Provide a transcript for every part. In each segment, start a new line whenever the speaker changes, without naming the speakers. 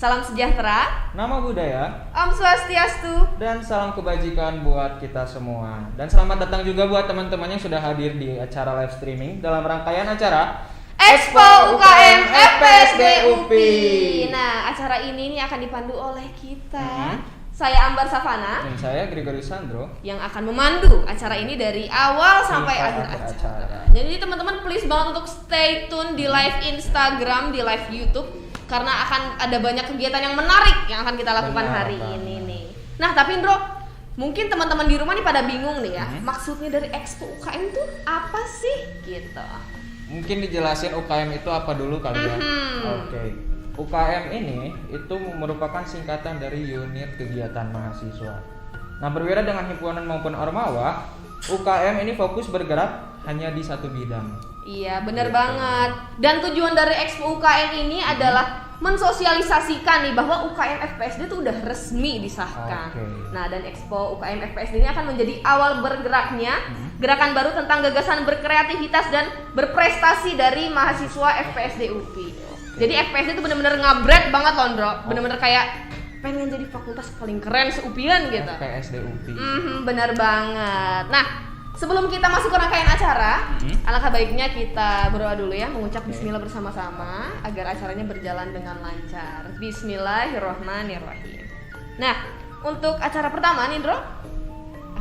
Salam sejahtera,
Nama budaya,
Om Swastiastu.
dan salam kebajikan buat kita semua. Dan selamat datang juga buat teman-teman yang sudah hadir di acara live streaming dalam rangkaian acara
Expo UKM FPSD UPI. Nah, acara ini nih akan dipandu oleh kita. Saya Ambar Savana
Dan saya Gregory Sandro.
yang akan memandu acara ini dari awal sampai akhir acara. Jadi teman-teman please banget untuk stay tune di live Instagram, di live YouTube, karena akan ada banyak kegiatan yang menarik yang akan kita lakukan
Benar
hari
banget.
ini nih. Nah, tapi Indro, mungkin teman-teman di rumah nih pada bingung nih ya, maksudnya dari Expo UKM itu apa sih gitu.
Mungkin dijelasin UKM itu apa dulu kali ya. Oke. UKM ini itu merupakan singkatan dari unit kegiatan mahasiswa. Nah, berbeda dengan himpunan maupun ormawa, UKM ini fokus bergerak hanya di satu bidang.
Iya, bener
Gitu.
banget. Dan tujuan dari Expo UKM ini adalah mensosialisasikan nih bahwa UKM FPSD itu udah resmi disahkan.
Oke.
Nah, dan Expo UKM FPSD ini akan menjadi awal bergeraknya gerakan baru tentang gagasan berkreativitas dan berprestasi dari mahasiswa FPSD UPI. Jadi FPSD itu bener-bener ngabret banget loh, Ndro. Bener-bener kayak pengen jadi fakultas paling keren se-UPIan gitu.
FPSD UPI.
Benar banget. Nah, sebelum kita masuk ke rangkaian acara, alangkah baiknya kita berdoa dulu ya, mengucap bismillah bersama-sama agar acaranya berjalan dengan lancar. Bismillahirrahmanirrahim. Nah, untuk acara pertama nih, Bro,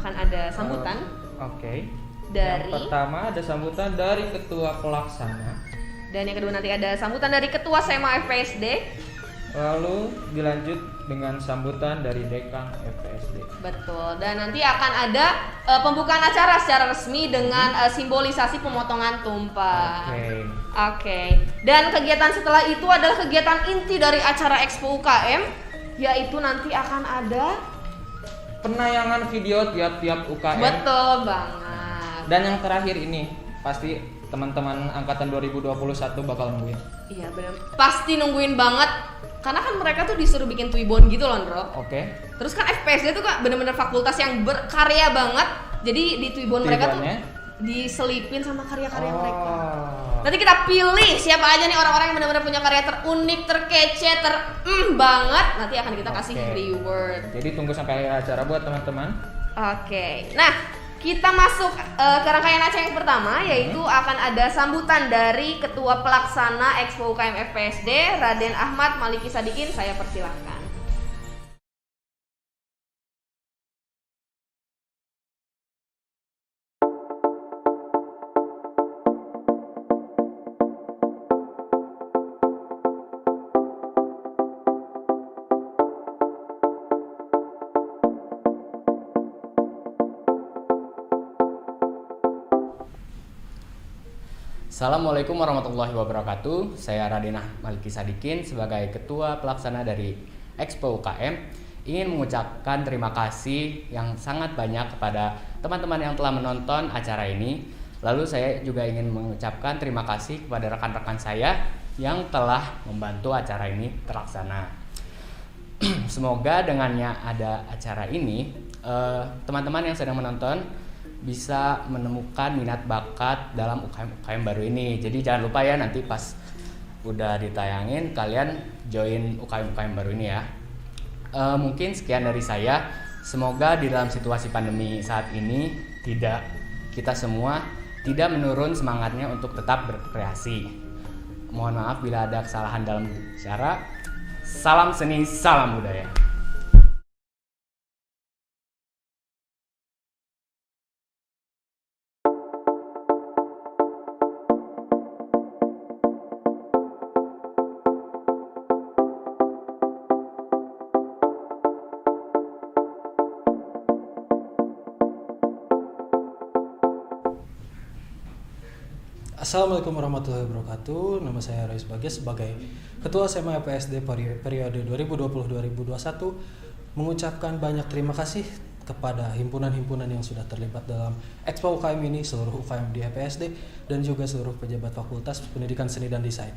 akan ada sambutan
Oke.
dari
Yang pertama ada sambutan dari ketua pelaksana,
dan yang kedua nanti ada sambutan dari ketua SEMA FPSD.
lalu dilanjut dengan sambutan dari dekan FPSD.
Betul. Dan nanti akan ada pembukaan acara secara resmi dengan simbolisasi pemotongan tumpah. Oke. Dan kegiatan setelah itu adalah kegiatan inti dari acara Expo UKM, yaitu nanti akan ada
Penayangan video tiap-tiap UKM.
betul banget.
Dan yang terakhir ini pasti teman-teman angkatan 2021 bakal nungguin.
Iya benar. Pasti nungguin banget. Karena kan mereka tuh disuruh bikin Twibbon gitu loh, Bro.
Oke.
Terus kan FPSD tuh kan bener-bener fakultas yang berkarya banget. Jadi di Twibbon mereka tuh
Twibbonnya?
diselipin sama karya-karya mereka.
Oh.
Nanti kita pilih siapa aja nih orang-orang yang benar-benar punya karya terunik, terkece, banget. Nanti akan kita kasih
Oke.
reward.
Jadi tunggu sampai akhir acara buat teman-teman.
Oke. Nah, kita masuk ke rangkaian acara yang pertama, yaitu akan ada sambutan dari Ketua Pelaksana Expo UKM FPSD, Raden Ahmad Maliki Sadikin. Saya persilahkan.
Assalamualaikum warahmatullahi wabarakatuh. Saya Raden Ahmad Maliki Sadikin sebagai Ketua Pelaksana dari Expo UKM ingin mengucapkan terima kasih yang sangat banyak kepada teman-teman yang telah menonton acara ini. Lalu saya juga ingin mengucapkan terima kasih kepada rekan-rekan saya yang telah membantu acara ini terlaksana. Semoga dengannya ada acara ini, teman-teman yang sedang menonton bisa menemukan minat bakat dalam UKM baru ini. Jadi jangan lupa ya, nanti pas udah ditayangin kalian join UKM baru ini ya. Mungkin sekian dari saya. Semoga di dalam situasi pandemi saat ini kita semua tidak menurun semangatnya untuk tetap berkreasi. Mohon maaf bila ada kesalahan dalam bicara. Salam seni, salam budaya.
Assalamualaikum warahmatullahi wabarakatuh. Nama saya Rois Bagas sebagai Ketua SEMA FPSD periode 2020-2021 mengucapkan banyak terima kasih kepada himpunan-himpunan yang sudah terlibat dalam Expo UKM ini, seluruh UKM di FPSD dan juga seluruh pejabat Fakultas Pendidikan Seni dan Desain.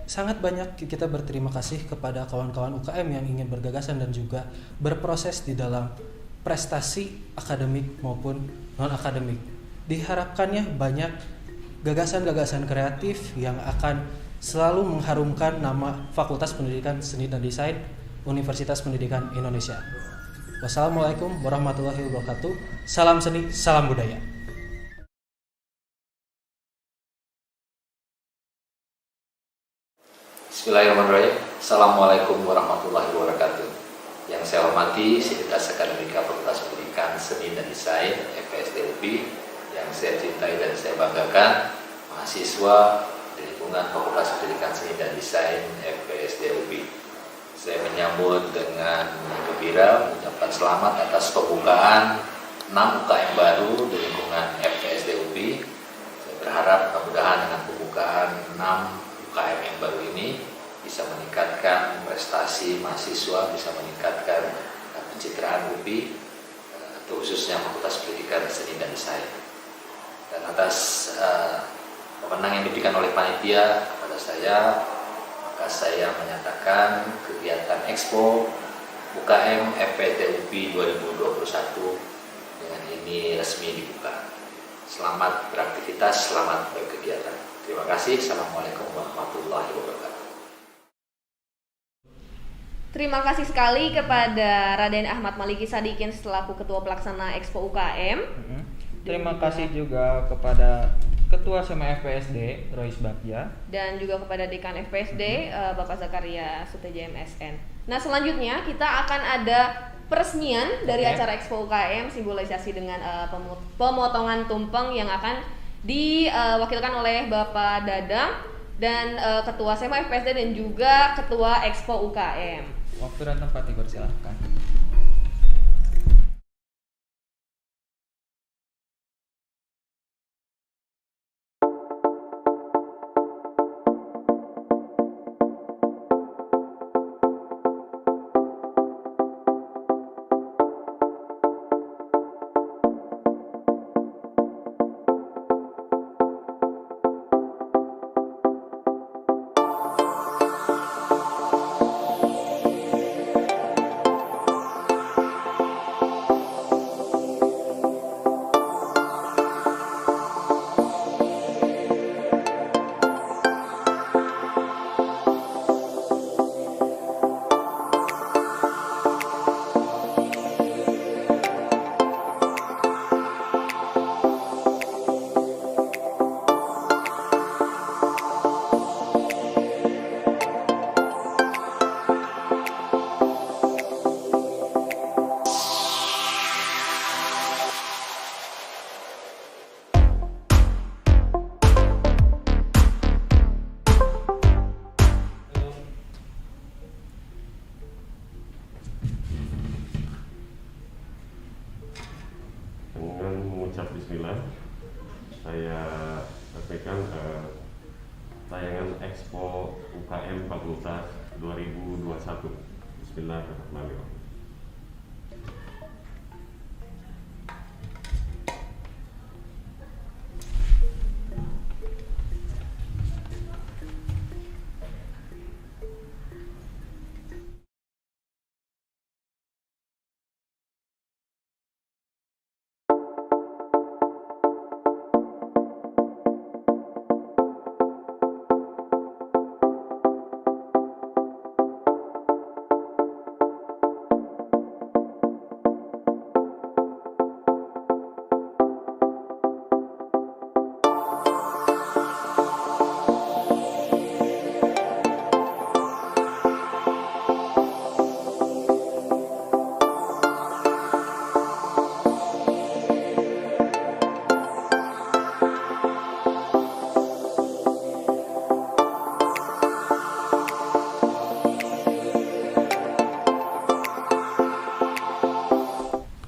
Sangat banyak kita berterima kasih kepada kawan-kawan UKM yang ingin bergagasan dan juga berproses di dalam prestasi akademik maupun non-akademik. Diharapkannya banyak gagasan-gagasan kreatif yang akan selalu mengharumkan nama Fakultas Pendidikan Seni dan Desain Universitas Pendidikan Indonesia. Wassalamualaikum warahmatullahi wabarakatuh. Salam seni, salam budaya.
Bismillahirrahmanirrahim. Assalamualaikum warahmatullahi wabarakatuh. Yang saya hormati Sivitas Akademika Fakultas Pendidikan Seni dan Desain FPSD UPI, yang saya cintai dan saya banggakan, mahasiswa di lingkungan Fakultas Pendidikan Seni dan Desain FPSD UPI. Saya menyambut dengan gembira mengucapkan selamat atas pembukaan 6 UKM baru di lingkungan FPSD UPI. Saya berharap mudah-mudahan dengan pembukaan 6 UKM yang baru ini bisa meningkatkan prestasi mahasiswa, bisa meningkatkan pencitraan UPI, khususnya Fakultas Pendidikan Seni dan Desain. Dan atas pemenang yang diberikan oleh panitia kepada saya, maka saya menyatakan kegiatan Expo UKM FPSD UPI 2021 dengan ini resmi dibuka. Selamat beraktivitas, selamat berkegiatan. Terima kasih. Assalamualaikum warahmatullahi wabarakatuh.
Terima kasih sekali kepada Raden Ahmad Maliki Sadikin selaku Ketua Pelaksana Expo UKM.
Terima kasih juga kepada Ketua SMA FPSD Rois Bagja
Dan juga kepada Dekan FPSD Bapak Zakaria Suteja MSN. Nah, selanjutnya kita akan ada peresmian dari acara Expo UKM, simbolisasi dengan pemotongan tumpeng yang akan diwakilkan oleh Bapak Dadang dan Ketua SMA FPSD dan juga Ketua Expo UKM.
Waktu dan tempat dipersilahkan.
Dengan mengucap bismillah, saya sampaikan tayangan Expo UKM Fakultas 2021. Bismillahirrahmanirrahim.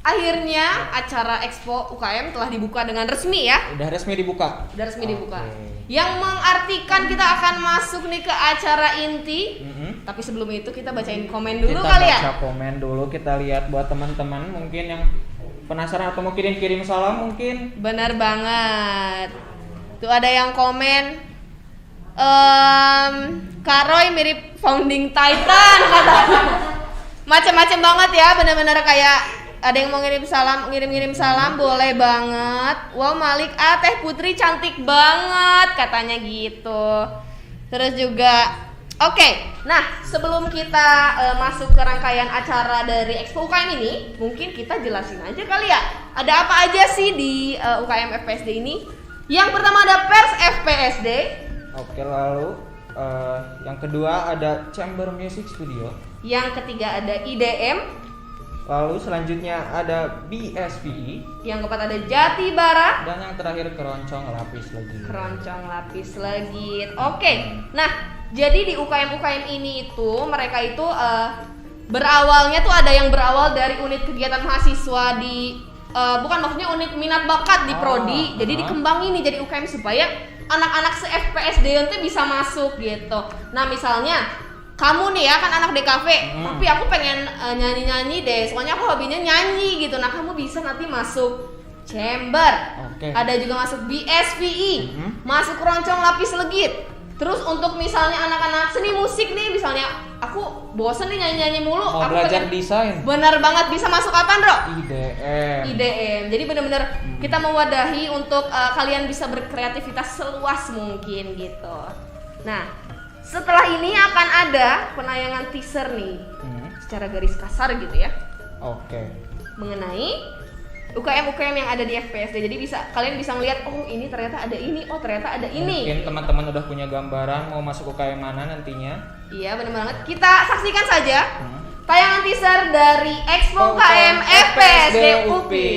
Akhirnya acara Expo UKM telah dibuka dengan resmi ya.
Udah resmi dibuka.
Udah resmi dibuka. Yang mengartikan kita akan masuk nih ke acara inti. Tapi sebelum itu kita bacain komen dulu
Kita
kali ya.
baca komen dulu, kita lihat buat teman-teman mungkin yang penasaran atau mau kirim-kirim salam mungkin.
Benar banget. Tuh ada yang komen Kak Roy mirip Founding Titan katanya. Macem-macem banget ya, benar-benar kayak ada yang mau ngirim salam boleh banget. Wow, Malik Teh Putri cantik banget katanya gitu. Terus juga oke, nah sebelum kita masuk ke rangkaian acara dari Expo UKM ini, mungkin kita jelasin aja kali ya, ada apa aja sih di UKM FPSD ini? Yang pertama ada Pers FPSD.
Oke, lalu yang kedua ada Chamber Music Studio.
Yang ketiga ada IDM.
Lalu selanjutnya ada BSPI.
Yang keempat ada Jatibara.
Dan yang terakhir Keroncong Lapis Legit.
Keroncong Lapis Legit. Oke, nah jadi di UKM ini itu mereka itu berawalnya tuh ada yang berawal dari unit kegiatan mahasiswa di bukan maksudnya unit minat bakat di prodi. Jadi dikembangin nih jadi UKM supaya anak-anak se-FPSD itu bisa masuk gitu. Nah misalnya kamu nih ya kan anak DKV, tapi aku pengen nyanyi-nyanyi deh. Soalnya aku hobinya nyanyi gitu. Nah kamu bisa nanti masuk Chamber. Ada juga masuk BSPI, masuk Keroncong Lapis Legit. Terus untuk misalnya anak-anak seni musik nih, misalnya aku bosen nih nyanyi-nyanyi mulu,
mau
aku
belajar
pengen,
desain.
bener banget, bisa masuk apa Bro?
IDM.
Jadi bener-bener kita mewadahi untuk kalian bisa berkreativitas seluas mungkin gitu. Nah setelah ini akan ada penayangan teaser nih, secara garis kasar gitu ya. Mengenai UKM yang ada di FPSD. Jadi kalian bisa ngeliat, oh ini ternyata ada ini, oh ternyata ada ini.
Mungkin teman-teman udah punya gambaran mau masuk UKM mana nantinya.
Iya bener banget. Kita saksikan saja tayangan teaser dari Expo UKM FPSD UPI.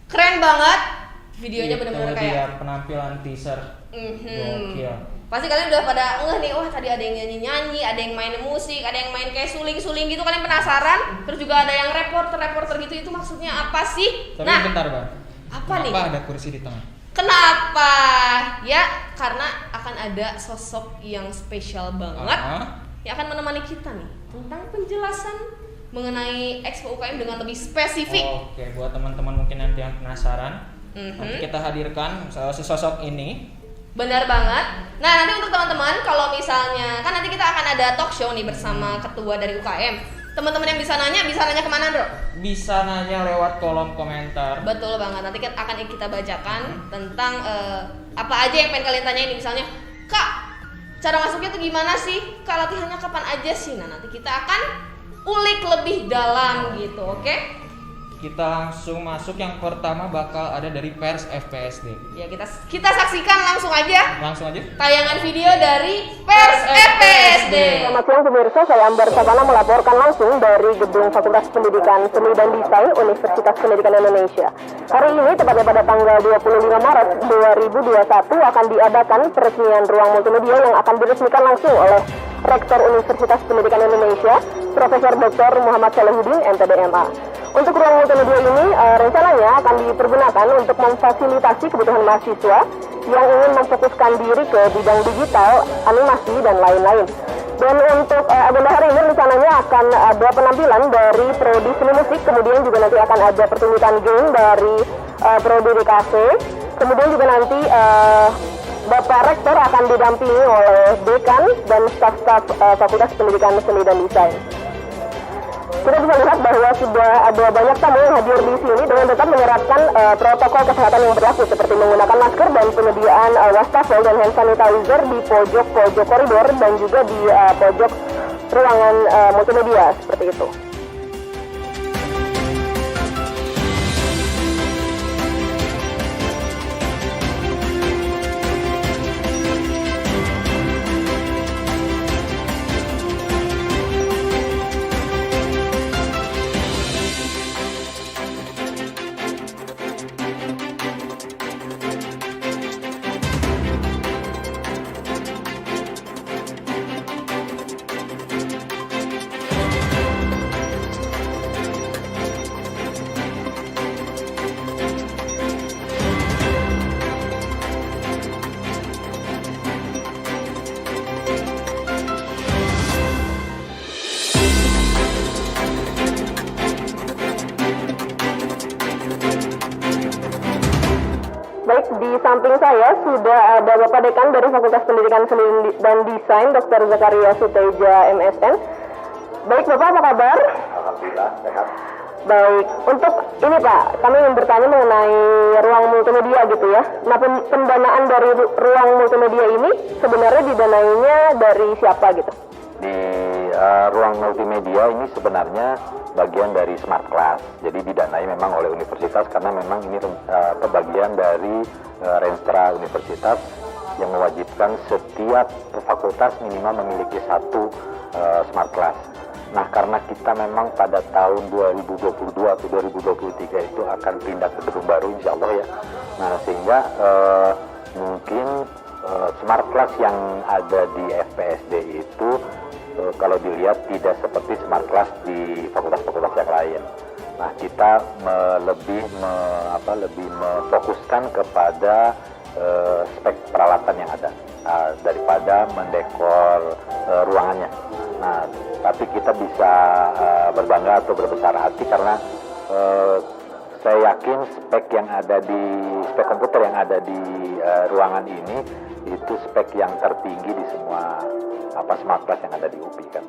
Keren banget videonya, benar-benar kayak
penampilan teaser. Gokil.
Pasti kalian udah pada ngeh nih, wah tadi ada yang nyanyi-nyanyi, ada yang main musik, ada yang main kayak suling-suling gitu, kalian penasaran? Terus juga ada yang reporter gitu, itu maksudnya apa sih?
Tapi
nah,
bentar Bang.
Apa nih?
Kenapa ada kursi di tengah?
Kenapa? Ya karena akan ada sosok yang spesial banget yang akan menemani kita nih tentang penjelasan mengenai Expo UKM dengan lebih spesifik.
Oke, buat teman-teman mungkin nanti yang penasaran, nanti kita hadirkan sosok ini.
Benar banget. Nah nanti untuk teman-teman kalau misalnya kan nanti kita akan ada talk show nih bersama ketua dari UKM. Teman-teman yang bisa nanya kemana Bro?
Bisa nanya lewat kolom komentar.
Betul banget. Nanti akan kita bacakan tentang apa aja yang pengen kalian tanyain. Misalnya, Kak, cara masuknya tuh gimana sih? Kak, latihannya kapan aja sih? Nah nanti kita akan ulik lebih dalam gitu, oke?
Kita langsung masuk, yang pertama bakal ada dari Pers FPSD.
Ya kita saksikan langsung aja.
Langsung aja.
Tayangan video dari Pers FPSD.
Selamat siang pemirsa, saya Ambar Savana melaporkan langsung dari Gedung Fakultas Pendidikan Seni dan Desain Universitas Pendidikan Indonesia. Hari ini, tepatnya pada tanggal 25 Maret 2021, akan diadakan peresmian ruang multimedia yang akan diresmikan langsung oleh Rektor Universitas Pendidikan Indonesia, Profesor Dr. Muhammad Salahuddin, MPDMA. Untuk ruang multimedia ini rencananya akan dipergunakan untuk memfasilitasi kebutuhan mahasiswa yang ingin memfokuskan diri ke bidang digital, animasi, dan lain-lain. Dan untuk agenda hari ini rencananya akan ada penampilan dari Prodi Seni Musik, kemudian juga nanti akan ada pertunjukan game dari Prodi DKV, kemudian juga nanti Bapak Rektor akan didampingi oleh dekan dan staf-staf Fakultas Pendidikan Seni dan Desain. Kita bisa lihat bahwa sudah ada banyak tamu yang hadir di sini dengan tetap menerapkan protokol kesehatan yang berlaku seperti menggunakan masker dan penyediaan wastafel dan hand sanitizer di pojok-pojok koridor dan juga di pojok ruangan multimedia seperti itu. Baik, di samping saya sudah ada Bapak Dekan dari Fakultas Pendidikan Seni dan Desain, Dr. Zakaria Suteja, MSN. Baik, Bapak, apa kabar?
Alhamdulillah, sehat.
Baik, untuk ini Pak, kami ingin bertanya mengenai ruang multimedia gitu ya. Nah, pendanaan dari ruang multimedia ini sebenarnya didanainya dari siapa gitu?
Di ruang multimedia ini sebenarnya bagian dari Smart Class. Jadi didanai memang oleh universitas karena memang ini bagian dari Renstra Universitas yang mewajibkan setiap fakultas minimal memiliki satu Smart Class. Nah, karena kita memang pada tahun 2022 atau 2023 itu akan pindah ke gedung baru insya Allah ya. Nah, sehingga mungkin Smart Class yang ada di FPSD itu kalau dilihat tidak seperti Smart Class di fakultas-fakultas yang lain. Nah, kita lebih memfokuskan kepada spek peralatan yang ada daripada mendekor ruangannya. Nah, tapi kita bisa berbangga atau berbesar hati karena saya yakin spek komputer yang ada di ruangan ini itu spek yang tertinggi di semua Smart Class yang ada di UPI kan.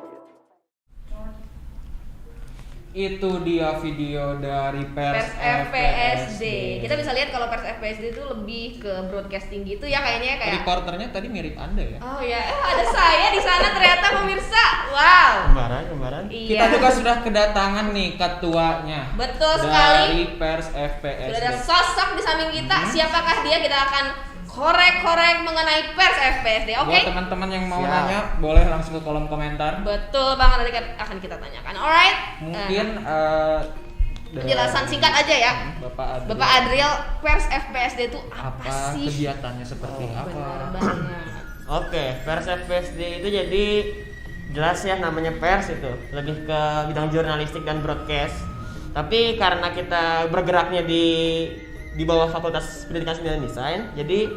Itu dia video dari Pers
FPSD. Kita bisa lihat kalau Pers FPSD itu lebih ke broadcasting gitu ya kayaknya kayak.
Reporternya tadi mirip Anda ya.
Oh ya, ada saya di sana ternyata pemirsa. Wow.
Kembaran.
Iya.
Kita juga sudah kedatangan nih ketuanya.
Betul sekali.
Dari Pers FPSD.
Sudah ada sosok di samping kita. Siapakah dia? Kita akan korek-korek mengenai Pers FPSD. Oke.
Buat teman-teman yang mau nanya, boleh langsung ke kolom komentar.
Betul banget, nanti akan kita tanyakan. Alright.
Mungkin
penjelasan singkat aja ya. Bapak Adriel, Pers FPSD itu apa sih?
Kegiatannya seperti apa?
Benar banget.
Oke, Pers FPSD itu jadi jelas ya namanya pers itu lebih ke bidang jurnalistik dan broadcast. Tapi karena kita bergeraknya di bawah Fakultas Pendidikan Seni dan Desain, jadi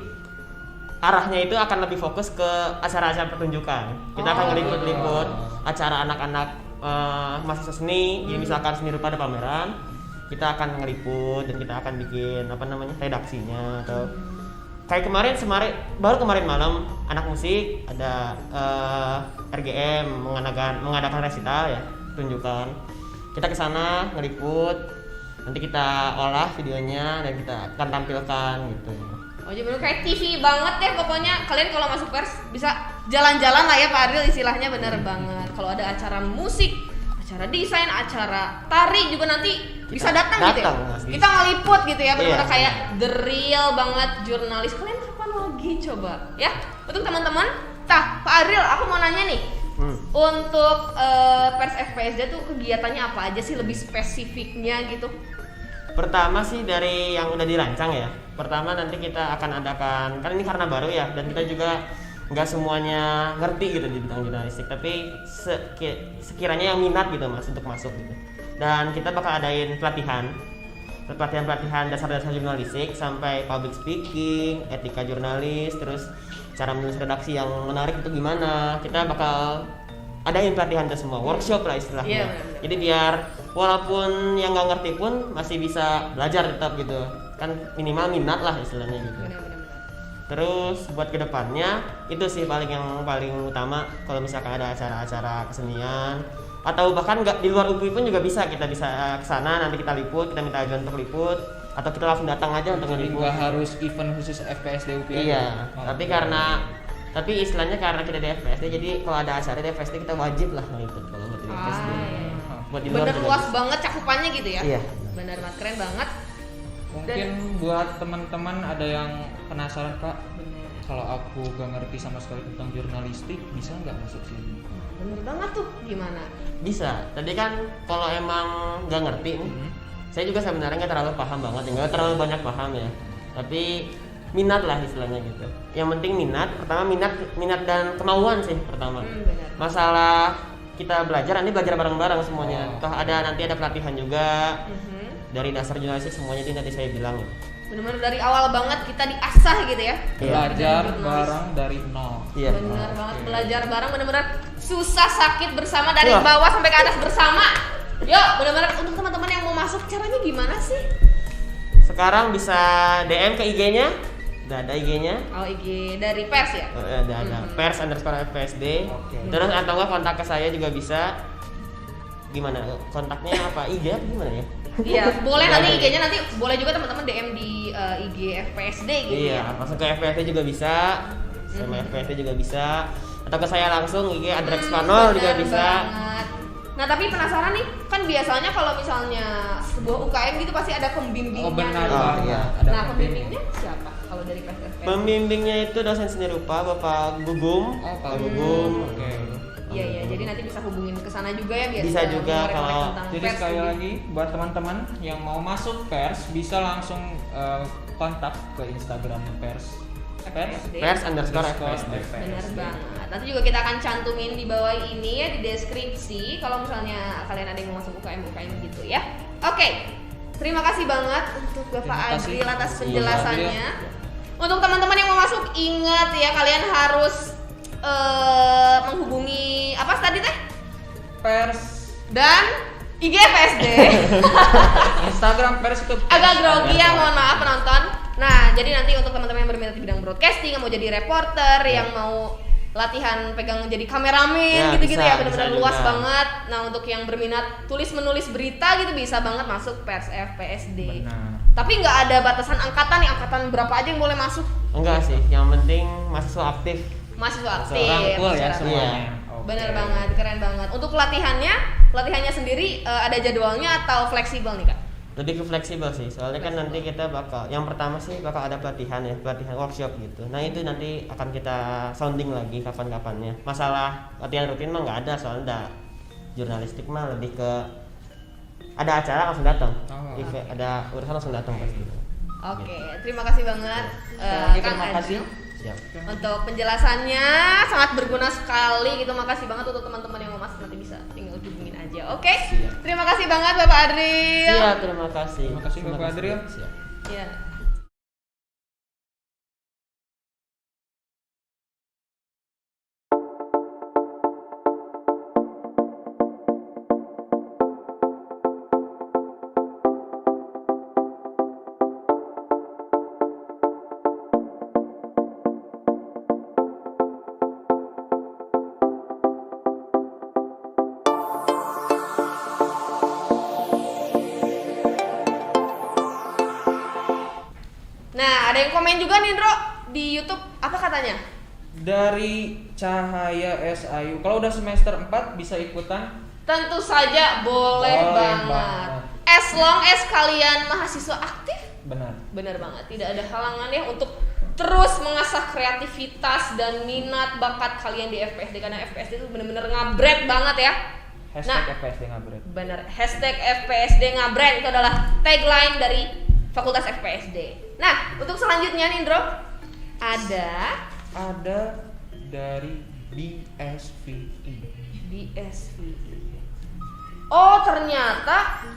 arahnya itu akan lebih fokus ke acara-acara pertunjukan. Kita akan ngeliput-liput acara anak-anak mahasiswa seni, jadi misalkan seni rupa ada pameran, kita akan ngeliput dan kita akan bikin redaksinya atau kayak baru kemarin malam anak musik ada RGM mengadakan resital ya, pertunjukan. Kita ke sana ngeliput, nanti kita olah videonya dan kita akan tampilkan gitu.
Oh jadi bener kayak TV banget ya pokoknya. Kalian kalau masuk Pers bisa jalan-jalan lah ya Pak Adriel, istilahnya bener banget. Kalau ada acara musik, acara desain, acara tari juga nanti bisa datang gitu ya. Kita ngeliput gitu ya, bener-bener kayak the real banget jurnalis. Kalian kapan lagi coba ya? Untuk teman-teman, Pak Adriel aku mau nanya nih. Untuk Pers FPSD tuh kegiatannya apa aja sih, lebih spesifiknya gitu?
Pertama sih dari yang udah dirancang ya. Pertama nanti kita akan adakan, kan ini karena baru ya, dan kita juga nggak semuanya ngerti gitu di bidang jurnalistik, tapi sekiranya yang minat gitu mas untuk masuk gitu. Dan kita bakal adain pelatihan dasar-dasar jurnalistik sampai public speaking, etika jurnalis, terus cara menulis redaksi yang menarik itu gimana. Kita bakal adain pelatihan itu semua, workshop lah istilahnya. Jadi biar walaupun yang nggak ngerti pun masih bisa belajar tetap gitu, kan minimal minat lah istilahnya gitu. Terus buat kedepannya itu sih yang paling utama. Kalau misalkan ada acara-acara kesenian atau bahkan nggak di luar UPI pun juga bisa, kita bisa kesana, nanti kita liput, kita minta ajuan untuk liput, atau kita langsung datang aja untuk
Jadi
ngeliput.
nggak harus event khusus FPSD UPI.
Iya, tapi istilahnya karena kita di FPSD, jadi kalau ada acara di FPSD kita wajib lah ngeliput kalau buat di FPSD. Buat di luar
Bener
juga
luas
bisa.
banget cakupannya gitu ya.
Iya.
Bener banget, keren banget.
Mungkin buat teman-teman ada yang penasaran, Pak, kalau aku gak ngerti sama sekali tentang jurnalistik, bisa nggak masuk sini?
Bener banget tuh, gimana?
Bisa. Tadi kan kalau emang nggak ngerti nih, saya juga sebenarnya nggak terlalu paham banget, nggak terlalu banyak paham ya. Tapi minat lah istilahnya gitu. Yang penting minat. Pertama minat dan kemauan sih pertama.
Bener.
Masalah kita belajar, nanti belajar bareng-bareng semuanya. Toh nanti ada pelatihan juga. Dari dasar jurnalistik semuanya itu nanti saya bilang ya.
Bener-bener dari awal banget kita diasah gitu ya.
Belajar
Jurnalis.
bareng dari nol.
Iya.
Bener banget, belajar bareng bener-bener susah sakit bersama dari
Wah.
bawah sampai ke atas bersama. Yuk, bener-bener untuk teman-teman yang mau masuk, caranya gimana sih?
Sekarang bisa DM ke IG-nya. Udah ada IG-nya.
Oh, IG dari pers ya?
Ada pers_FPSD. Terus atau enggak kontak ke saya juga bisa. Gimana? Kontaknya apa? IG apa gimana ya?
Iya, boleh nanti IG-nya, nanti boleh juga teman-teman DM di IG FPSD gitu
Iya,
ya.
masuk ke FPSD juga bisa. Sama FPSD juga bisa. Atau ke saya langsung IG Adrex Panol juga
Bener
bisa.
banget. Nah, tapi penasaran nih, kan biasanya kalau misalnya sebuah UKM gitu pasti ada pembimbingnya.
Oh benar
nih.
banget.
iya.
Ada
Nah, pembimbingnya siapa kalau dari FPSD?
Pembimbingnya itu dosen seni rupa Bapak Gugum.
Oh, Pak
Gugum.
Oke.
Iya, jadi nanti bisa hubungin ke sana juga ya biar
Bisa juga kalau-
Jadi sekali lagi buat teman-teman yang mau masuk pers bisa langsung kontak ke Instagram pers.
Pers_FPSD.
Benar banget. Nanti juga kita akan cantumin di bawah ini ya, di deskripsi kalau misalnya kalian ada yang mau masuk UKM gitu ya. Oke. Terima kasih banget untuk Bapak
Terima kasih.
Adril atas
Iya,
penjelasannya. Untuk teman-teman yang mau masuk, ingat ya kalian harus menghubungi apa tadi teh?
Pers
Dan IG FPSD.
Instagram pers itu
Agak grogi ya, mohon maaf penonton. Nah, jadi nanti untuk teman-teman yang berminat di bidang broadcasting, yang mau jadi reporter, yang mau latihan pegang jadi kameramen
Ya,
gitu-gitu
bisa,
ya, benar-benar
bisa
luas
juga.
banget. Nah, untuk yang berminat tulis-menulis berita gitu bisa banget masuk pers FPSD.
Benar.
Tapi nggak ada batasan angkatan nih, angkatan berapa aja yang boleh masuk?
Enggak sih, yang penting mahasiswa aktif.
Mahasiswa aktif.
Rangkul ya
secara-
semuanya. Oke.
Bener banget, keren banget. Untuk latihannya sendiri ada jadwalnya atau fleksibel nih, Kak?
Lebih ke fleksibel sih, soalnya kan nanti kita yang pertama sih bakal ada pelatihan workshop gitu. Nah itu nanti akan kita sounding lagi kapan-kapannya. Masalah latihan rutin mah nggak ada, soalnya jurnalistik mah lebih ke ada acara langsung datang, ada urusan langsung datang pasti.
Oke, terima kasih banget Kang
Terima kasih.
Adril
Siap.
untuk penjelasannya, sangat berguna sekali gitu. Makasih banget untuk teman-teman yang mau masuk, nanti bisa tinggal hubungin aja. Oke, terima kasih banget Bapak Adril.
Siap, terima kasih.
Terima kasih, Bapak Adril.
Siap.
Iya. Nah, ada yang komen juga nih, Ndro, di YouTube. Apa katanya?
Dari Cahaya SAyu. Kalau udah semester 4 bisa ikutan.
Tentu saja boleh banget. As long as kalian mahasiswa aktif.
Benar.
Bener banget, tidak ada halangan ya untuk terus mengasah kreativitas dan minat bakat kalian di FPSD, karena FPSD itu bener-bener ngabret banget ya.
Hashtag FPSD ngabret.
Bener, hashtag FPSD ngabret itu adalah tagline dari Fakultas FPSD. Nah, untuk selanjutnya nih, Ndro, ada
dari BSVI.
BSVI. Oh, ternyata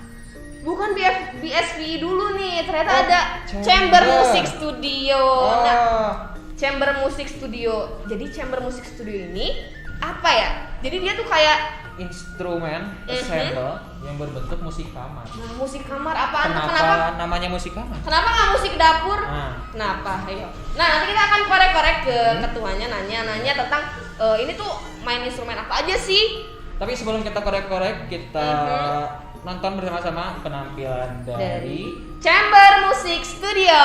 bukan BSVI dulu nih, ternyata ada Chamber Music Studio. Nah, Chamber Music Studio. Jadi Chamber Music Studio ini apa ya? Jadi dia tuh kayak
instrumen ensemble yang berbentuk musik kamar.
Nah, musik kamar apaan?
Kenapa namanya musik kamar?
Kenapa nggak musik dapur?
Nah.
Kenapa? Ayo. Nah, nanti kita akan korek-korek ke ketuanya, nanya tentang ini tuh main instrumen apa aja sih?
Tapi sebelum kita korek-korek, kita nonton bersama-sama penampilan dari
Chamber Music Studio.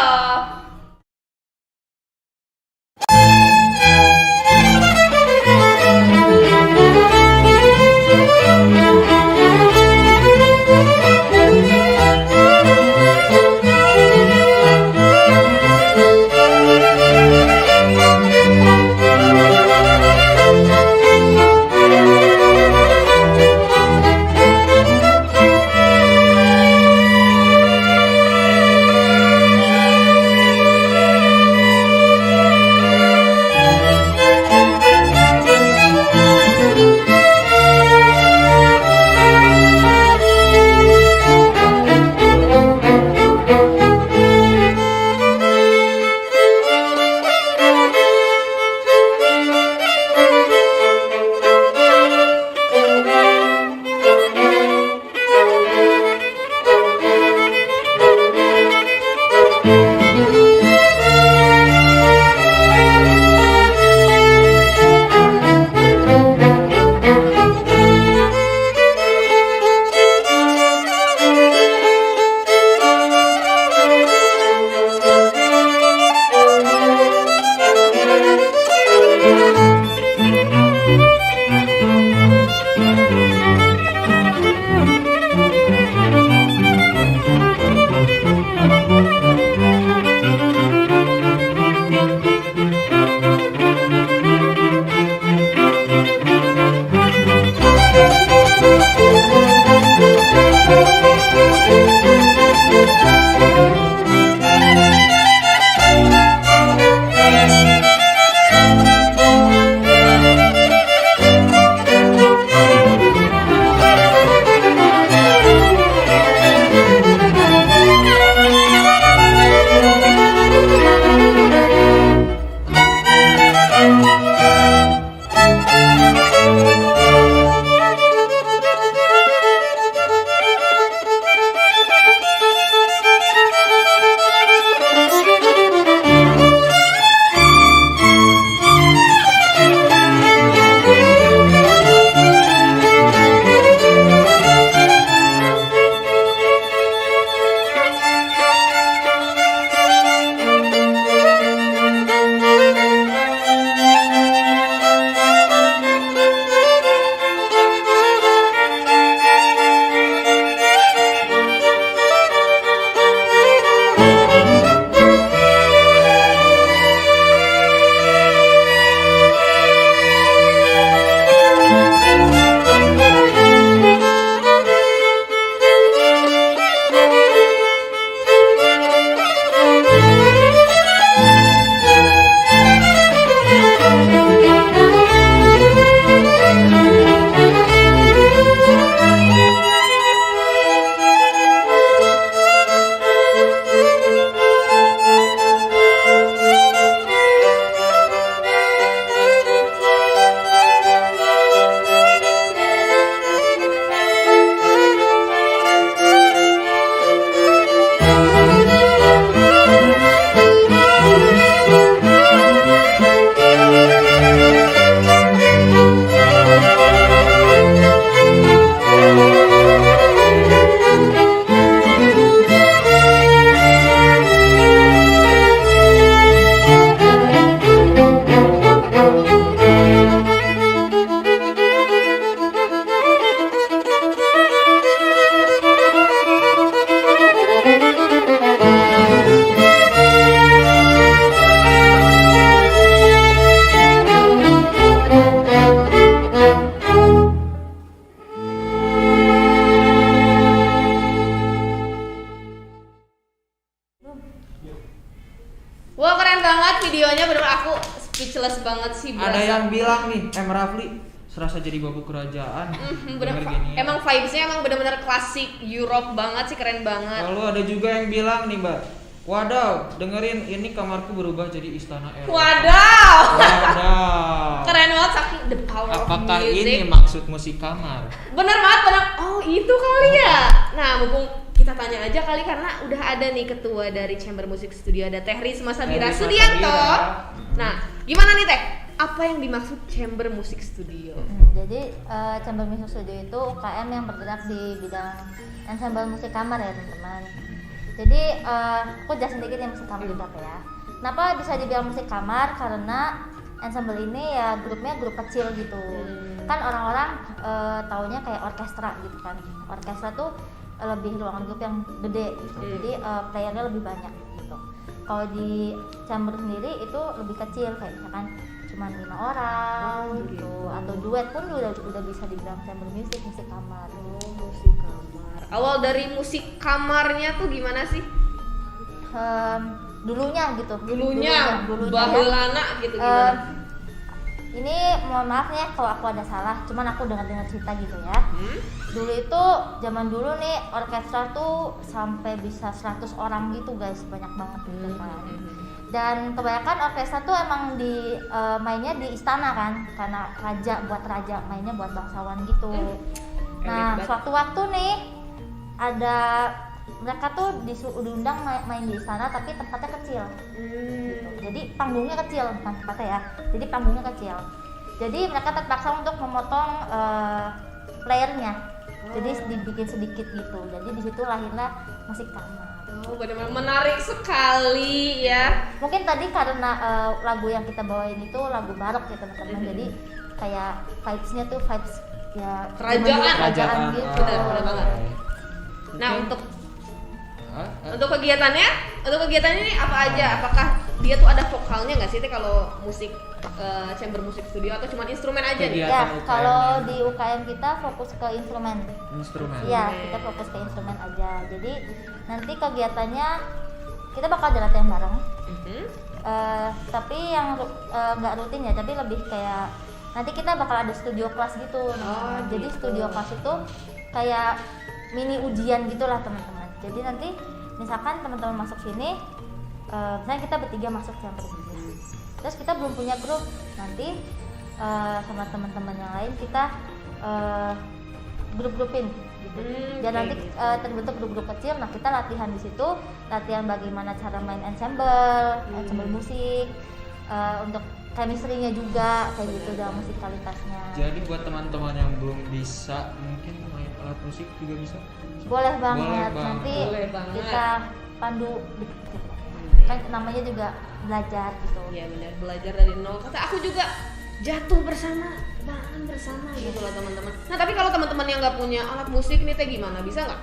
Wah keren banget videonya, bener aku speechless banget sih.
Ada yang bilang nih, Rafli serasa jadi babu kerajaan.
Bener, emang vibesnya emang bener-bener klasik Europe banget sih, keren banget.
Lalu ada juga yang bilang nih Mbak, Wadaw, dengerin ini kamarku berubah jadi istana Eropa.
Wadaw. Keren banget saking the power
Apakah
of music.
ini maksud musik kamar?
Bener banget, bener. Oh itu kali ya. Nah mumpung kita tanya aja kali karena udah ada nih ketua dari Chamber Music Studio, ada Teh Risma Sabira
Risma
Sudianto.
Sabira.
Nah gimana nih Teh? Apa yang dimaksud Chamber Music Studio?
Jadi Chamber Music Studio itu UKM yang bergerak di bidang ensemble musik kamar ya teman-teman. Jadi aku jelasin sedikit yang musik kamar juga ya. Kenapa bisa dibilang musik kamar? Karena ensemble ini ya grupnya grup kecil gitu. Kan orang-orang taunya kayak orkestra gitu kan. Orkestra tuh lebih ruangan grup yang gede gitu. Jadi playernya lebih banyak gitu. Kalau di chamber sendiri itu lebih kecil kayak misalkan cuma 5 orang gitu. Atau duet pun udah bisa dibilang chamber music, musik kamar.
Musik kamar. Awal dari musik kamarnya tuh gimana sih?
Dulunya gitu.
Dulunya Baheulana gitu
ya.
gimana?
Ini mohon maaf nih kalau aku ada salah, cuman aku dengar cerita gitu ya. Dulu itu zaman dulu nih orkestra tuh sampai bisa 100 orang gitu guys, banyak banget gitu kan. Dan kebanyakan orkestra tuh emang di mainnya di istana kan, karena buat raja mainnya buat bangsawan gitu. Nah suatu waktu nih ada mereka tuh diundang main di istana tapi tempatnya kecil gitu. Jadi panggungnya kecil bukan tempatnya ya, jadi panggungnya kecil, jadi mereka terpaksa untuk memotong playernya, jadi dibikin sedikit gitu. Jadi di situ lahirlah musik kamar.
Oh benar-benar menarik sekali ya.
Mungkin tadi karena lagu yang kita bawain itu lagu barok ya teman-teman, jadi kayak vibes-nya tuh vibes ya kerajaan gitu.
Benar banget. Nah untuk kegiatannya ini apa aja? Apakah dia tuh ada vokalnya nggak sih kalau musik chamber musik studio atau cuma instrumen aja nih?
Ya kalau di UKM kita fokus ke instrumen. Iya kita fokus ke instrumen aja. Jadi nanti kegiatannya kita bakal ada latihan bareng. Tapi yang nggak rutin ya, tapi lebih kayak nanti kita bakal ada studio kelas gitu. Jadi studio kelas itu kayak mini ujian gitulah teman-teman. Jadi nanti misalkan teman-teman masuk sini, misalnya kita bertiga masuk chamber music, terus kita belum punya grup, nanti sama teman-teman yang lain kita grup-grupin gitu. Dan nanti terbentuk grup-grup kecil. Nah kita latihan di situ, latihan bagaimana cara main ensemble musik, untuk chemistry-nya juga kayak gitu dalam musikalitasnya.
Jadi buat teman-teman yang belum bisa mungkin main alat musik juga bisa.
Boleh banget. Nanti kita pandu gitu. Kan namanya juga belajar gitu.
Iya benar, belajar dari nol. Kata aku juga jatuh bersama, bangun bersama gitu loh teman-teman. Nah tapi kalau teman-teman yang nggak punya alat musik nih teh gimana? Bisa nggak?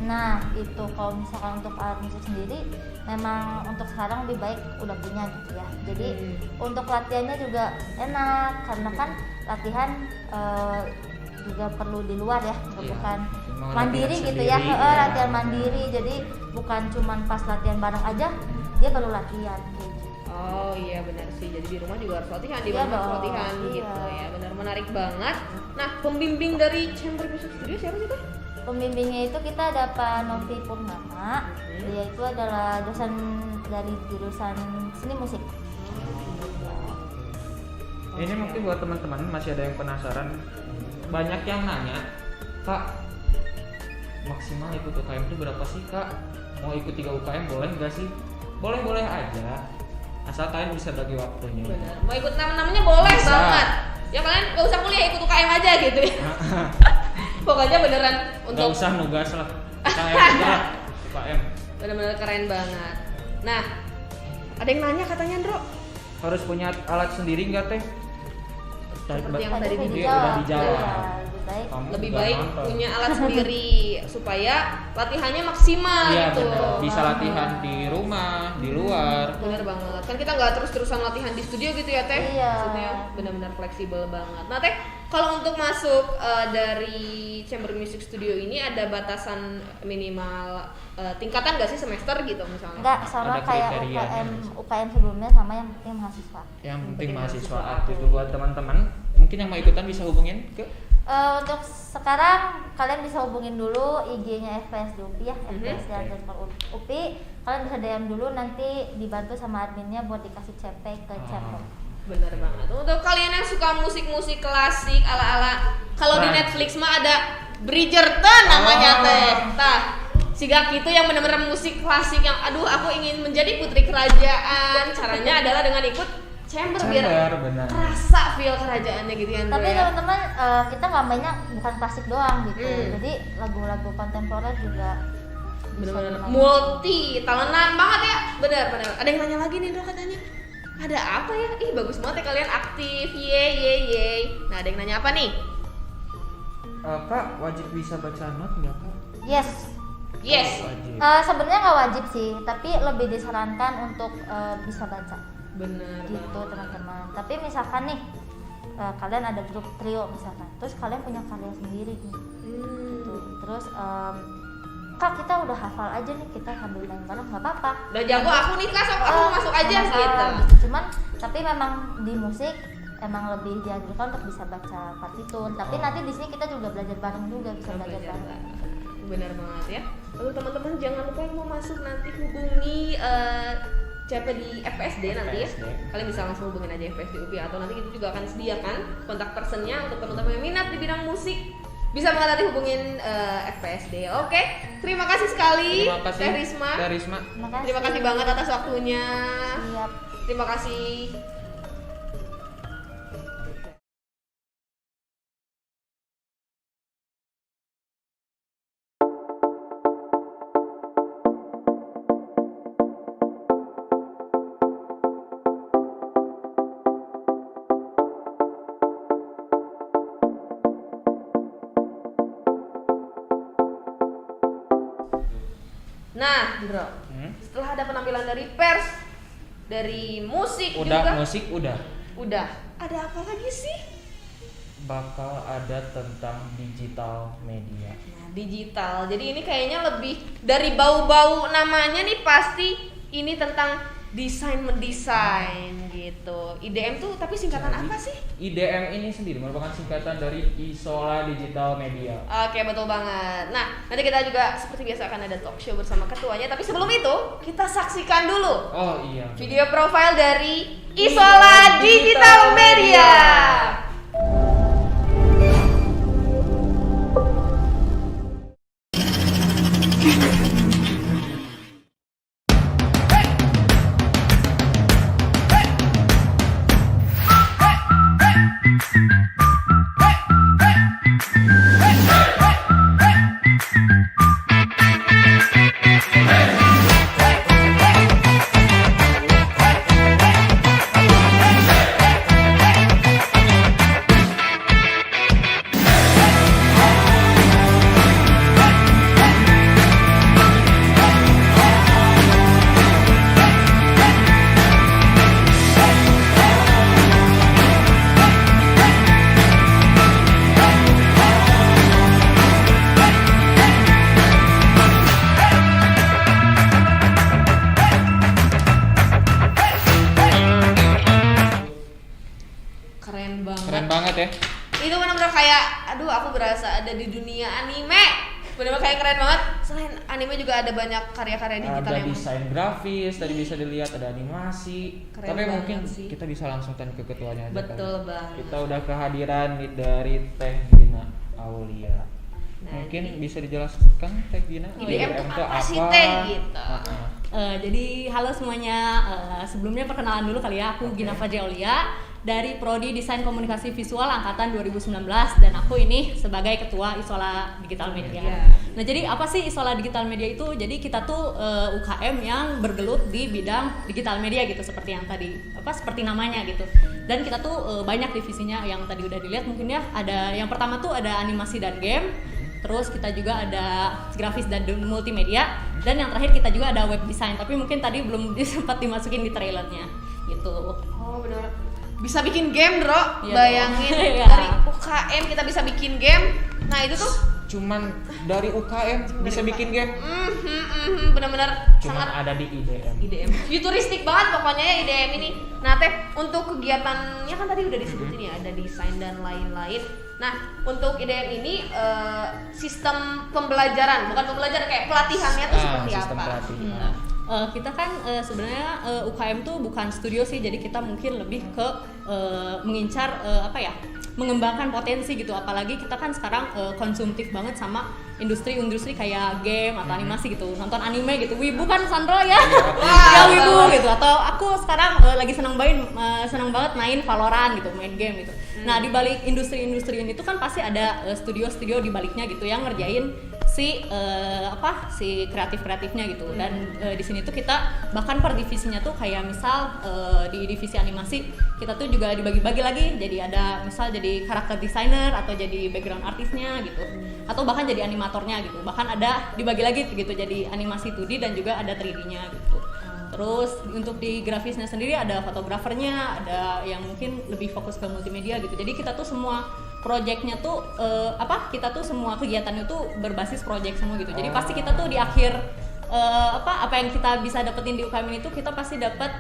Nah itu kalau misalkan untuk alat musik sendiri memang untuk sekarang lebih baik udah punya gitu ya. Jadi untuk latihannya juga enak karena kan latihan juga perlu di luar ya, bukan mandiri gitu ya. Latihan mandiri, jadi bukan cuman pas latihan bareng aja dia baru latihan gitu.
Oh iya benar sih, jadi di rumah juga harus latihan, di mana harus latihan gitu ya. Benar, menarik banget. Nah pembimbing dari Chamber Music Studio siapa sih tuh?
Pembimbingnya itu kita ada Pak Novi Purnama. Dia itu adalah dosen dari jurusan seni musik.
Ini mungkin buat teman-teman masih ada yang penasaran, banyak yang nanya, Kak, maksimal ikut UKM itu berapa sih Kak? Mau ikut 3 UKM boleh nggak sih? Boleh aja, asal kalian bisa bagi waktunya.
Benar, mau ikut namanya boleh
bisa
banget. Ya kalian nggak usah kuliah, ikut UKM aja gitu ya. Pokoknya beneran untuk
nggak usah nugas lah, UKM.
Bener-bener keren banget. Nah, ada yang nanya katanya Andro,
harus punya alat sendiri nggak teh?
Seperti yang tadi
udah dijawab.
Lebih baik punya alat sendiri supaya latihannya maksimal gitu.
Bener. Bisa latihan di rumah, di luar.
Bener banget. Kan kita nggak terus-terusan latihan di studio gitu ya Teh.
Iya.
Maksudnya benar-benar fleksibel banget. Nah Teh, kalau untuk masuk dari Chamber Music Studio ini ada batasan minimal tingkatan nggak sih, semester gitu misalnya?
Enggak, sama
Ada
kayak
kriterianya.
UKM sebelumnya sama yang penting mahasiswa.
Yang penting mahasiswa itu buat teman-teman. Mungkin yang mau ikutan bisa hubungin ke
Untuk sekarang kalian bisa hubungin dulu IG-nya FPSD UPI ya, FPSD UPI. kalian bisa DM dulu, nanti dibantu sama adminnya buat dikasih CP ke channel.
Bener banget. Untuk kalian yang suka musik-musik klasik ala-ala, kalau di Netflix mah ada Bridgerton namanya teh. Tah, siga gitu yang bener-bener musik klasik yang aduh aku ingin menjadi putri kerajaan. Caranya adalah dengan ikut chamber biar
benar.
kerasa feel kerajaannya gitu kan.
Tapi teman-teman, kita nggak mainnya bukan klasik doang gitu. Jadi lagu-lagu kontemporer juga
bener-bener multi talentan banget ya. Bener. Ada yang nanya lagi nih Dok katanya. Ada apa ya? Ih bagus banget ya kalian aktif. Ye. Nah, ada yang nanya apa nih?
Kak, wajib bisa baca not nggak Kak?
Yes.
Wajib.
Sebenarnya nggak wajib sih, tapi lebih disarankan untuk bisa baca.
Bener
Gitu teman-teman. Tapi misalkan nih kalian ada grup trio misalkan, terus kalian punya karya sendiri nih. Gitu. Terus Kak kita udah hafal aja nih, kita sambil main bareng nggak apa-apa.
Udah jago aku nih Kak, sok aku masuk aja gitu.
Cuman tapi memang di musik emang lebih dianjurkan untuk bisa baca partitur. Tapi nanti di sini kita juga belajar bareng juga, bisa belajar bareng.
Benar banget ya. Lalu teman-teman jangan lupa yang mau masuk nanti hubungi CP di FPSD nanti ya. Kalian bisa langsung hubungin aja FPSD UPI atau nanti kita juga akan sediakan kontak personnya untuk teman-teman yang minat di bidang musik. Bisa banget nanti hubungin FPSD. Oke, terima kasih sekali Teh Risma. Terima kasih banget atas waktunya.
Siap.
Terima kasih. Nah, Bro, setelah ada penampilan dari pers, dari musik juga.
Musik udah.
Ada apa lagi sih?
Bakal ada tentang digital media.
Nah, digital. Jadi ini kayaknya lebih dari bau-bau namanya nih pasti ini tentang mendesain gitu. IDM tuh tapi singkatan apa sih?
IDM ini sendiri merupakan singkatan dari Isola Digital Media.
Oke, betul banget. Nah, nanti kita juga seperti biasa akan ada talk show bersama ketuanya. Tapi sebelum itu, kita saksikan dulu video profile dari Isola Digital Media. Keren banget ya. Itu benar-benar kayak aduh aku berasa ada di dunia anime. Benar-benar kayak keren banget. Selain anime juga ada banyak karya-karya digital
ada
yang
desain grafis, tadi bisa dilihat ada animasi.
Keren
tapi mungkin
sih.
kita bisa langsung tanya ke ketuanya aja.
Betul banget.
Kita udah kehadiran dari Teh Gina Aulia. Mungkin bisa dijelaskan Teh Gina
IDM itu apa sih Teh gitu.
Jadi halo semuanya, sebelumnya perkenalan dulu kali ya, aku Gina Fajri Aulia dari Prodi Desain Komunikasi Visual Angkatan 2019 dan aku ini sebagai Ketua Isola Digital Media. Nah jadi apa sih Isola Digital Media itu? Jadi kita tuh UKM yang bergelut di bidang digital media gitu seperti yang tadi seperti namanya gitu. Dan kita tuh banyak divisinya yang tadi udah dilihat mungkin ya. Ada yang pertama tuh ada animasi dan game. Terus kita juga ada grafis dan multimedia. Dan yang terakhir kita juga ada web design. Tapi mungkin tadi belum sempat dimasukin di trailernya gitu.
Oh benar. Bisa bikin game, Bro.
Iya
Bayangin
dong.
dari UKM kita bisa bikin game. Nah, itu tuh
cuman dari UKM bisa bikin game.
Benar-benar
Cuman
sangat
ada di IDM.
IDM. Futuristik banget pokoknya ya IDM ini. Nah, Teh, untuk kegiatannya kan tadi udah disebutin ya, ada desain dan lain-lain. Nah, untuk IDM ini sistem pembelajaran, bukan pembelajaran kayak pelatihannya tuh seperti
sistem
apa?
pelatihan.
Kita kan sebenarnya UKM tuh bukan studio sih, jadi kita mungkin lebih ke mengincar mengembangkan potensi gitu. Apalagi kita kan sekarang konsumtif banget sama industri kayak game atau animasi gitu, nonton anime gitu. Wibu kan Sandro ya, ya wibu gitu. Atau aku sekarang lagi senang banget main Valorant gitu, main game gitu. Nah di balik industri ini tuh kan pasti ada studio-studio di baliknya gitu yang ngerjain si kreatifnya gitu. Dan di sini tuh kita bahkan per divisinya tuh kayak misal di divisi animasi kita tuh juga dibagi-bagi lagi, jadi ada misal jadi karakter designer atau jadi background artisnya gitu, atau bahkan jadi animatornya gitu. Bahkan ada dibagi lagi gitu, jadi animasi 2D dan juga ada 3D-nya gitu. Terus untuk di grafisnya sendiri ada fotografernya, ada yang mungkin lebih fokus ke multimedia gitu. Jadi kita tuh semua projectnya tuh kita tuh semua kegiatannya tuh berbasis project semua gitu. Jadi pasti kita tuh di akhir apa yang kita bisa dapetin di UKM itu kita pasti dapat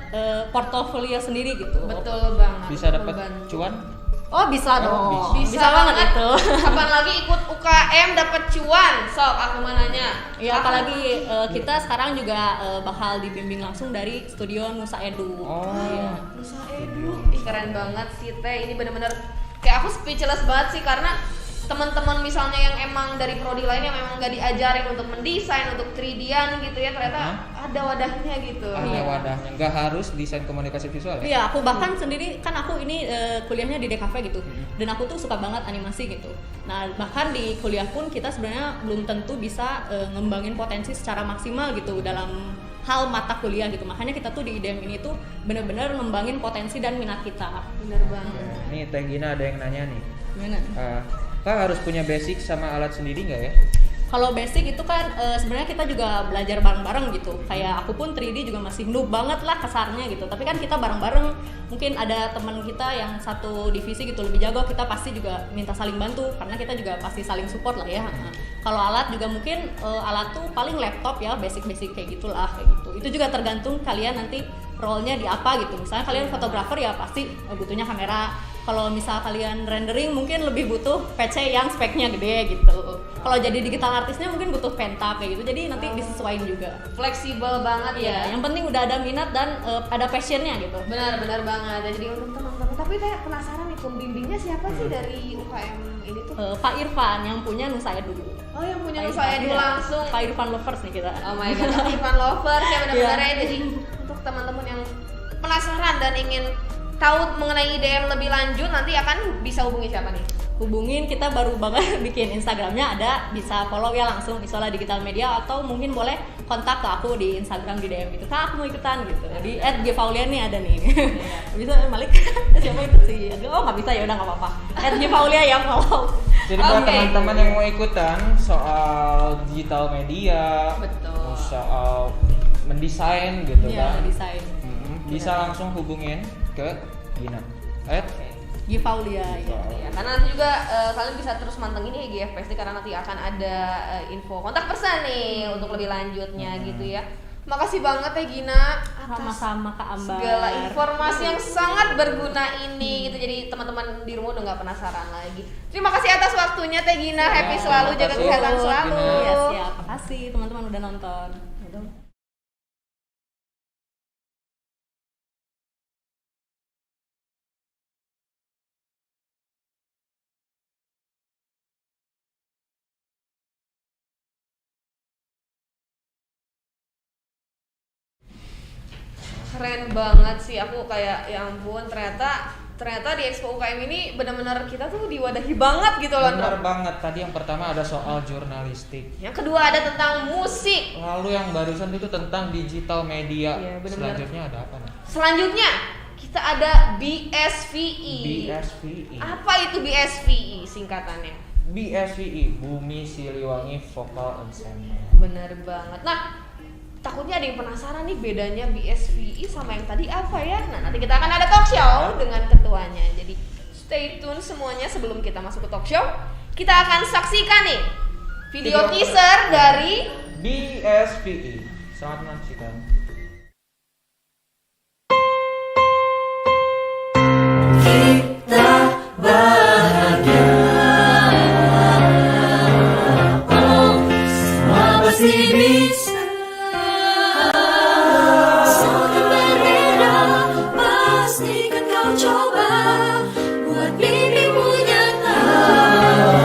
portofolio sendiri gitu.
Betul banget.
Bisa dapat cuan?
Oh bisa dong.
Bisa
banget itu.
Kapan lagi ikut UKM dapat cuan? Sok aku mau nanya.
Ya apalagi kita sekarang juga bakal dibimbing langsung dari studio Nusa Edu.
Iya. Nusa Edu. Ih keren banget sih Teh. Ini bener-bener kayak aku speechless banget sih, karena teman-teman misalnya yang emang dari prodi lain yang memang gak diajarin untuk mendesain, untuk 3D-an gitu ya, ternyata ada wadahnya gitu.
Ada wadahnya, nggak harus desain komunikasi visual ya?
Iya, aku bahkan sendiri kan aku ini kuliahnya di DKV gitu, dan aku tuh suka banget animasi gitu. Nah bahkan di kuliah pun kita sebenarnya belum tentu bisa ngembangin potensi secara maksimal gitu dalam hal mata kuliah gitu. Makanya kita tuh di IDM ini tuh bener-bener ngembangin potensi dan minat kita.
Bener banget.
Nih Teh Gina ada yang nanya nih.
Gimana?
Kak harus punya basic sama alat sendiri nggak ya?
Kalau basic itu kan sebenarnya kita juga belajar bareng-bareng gitu. Kayak aku pun 3D juga masih noob banget lah kasarnya gitu. Tapi kan kita bareng-bareng, mungkin ada teman kita yang satu divisi gitu lebih jago, kita pasti juga minta saling bantu karena kita juga pasti saling support lah ya. Kalau alat juga mungkin alat tuh paling laptop ya, basic-basic kayak gitulah kayak gitu. Itu juga tergantung kalian nanti role-nya di apa gitu. Misalnya kalian fotografer ya pasti butuhnya kamera. Kalau misal kalian rendering mungkin lebih butuh PC yang speknya gede gitu. Kalau jadi digital artisnya mungkin butuh Penta kayak gitu. Jadi nanti disesuaikan juga.
Fleksibel banget ya.
Yang penting udah ada minat dan ada passionnya gitu.
Benar banget. Jadi untuk teman-teman. Tapi saya penasaran nih, pembimbingnya siapa sih dari UKM ini tuh?
Pak Irfan yang punya Nusa Edu.
Oh yang punya Nusa Edu langsung.
Pak Irfan lovers nih kita.
Oh my god, Pak Irfan lovers ya benar-benar ya. Jadi untuk teman-teman yang penasaran dan ingin tahu mengenai IDM lebih lanjut, nanti akan bisa hubungi siapa nih?
Hubungin, kita baru banget bikin Instagramnya, ada bisa follow ya langsung Isola Digital Media, atau mungkin boleh kontak ke aku di Instagram di DM gitu. Kak aku mau ikutan gitu. Di @gfaulian nih ada nih. Bisa Malik? Siapa itu sih? Oh nggak bisa ya udah nggak apa-apa. @gfaulia ya follow.
Jadi buat teman-teman yang mau ikutan soal digital media,
betul,
soal mendesain gitu
ya,
kan,
desain.
Bisa langsung hubungin ke Gina.
Gfaulia
ya. Karena nanti juga kalian bisa terus mantengin ya GFPSD, karena nanti akan ada info kontak person nih untuk lebih lanjutnya gitu ya. Makasih banget ya Gina atas
sama-sama Kak Ambar,
segala informasi yang sangat berguna ini gitu. Jadi teman-teman di rumah udah nggak penasaran lagi. Terima kasih atas waktunya Teh Gina. Happy selalu, jaga kesehatan selalu.
Ya siap, makasih teman-teman udah nonton.
Keren banget sih, aku kayak ya ampun, ternyata di Expo UKM ini benar-benar kita tuh diwadahi banget gitu loh.
Benar banget. Tadi yang pertama ada soal jurnalistik,
yang kedua ada tentang musik,
lalu yang barusan itu tentang digital media.
Ya, bener-bener.
Selanjutnya ada apa nih?
Selanjutnya kita ada BSVI.
BSVI.
Apa itu BSVI singkatannya?
BSVI, Bumi Siliwangi Vocal Ensemble.
Bener banget. Nah, takutnya ada yang penasaran nih bedanya BSVI sama yang tadi apa ya? Nah, nanti kita akan ada talk show dengan ketuanya. Jadi stay tune semuanya. Sebelum kita masuk ke talk show, kita akan saksikan nih video teaser dari
BSVI. Selamat menyaksikan.
Kita bahagia, oh semua pasti bisa. kau coba buat mimpimu nyata.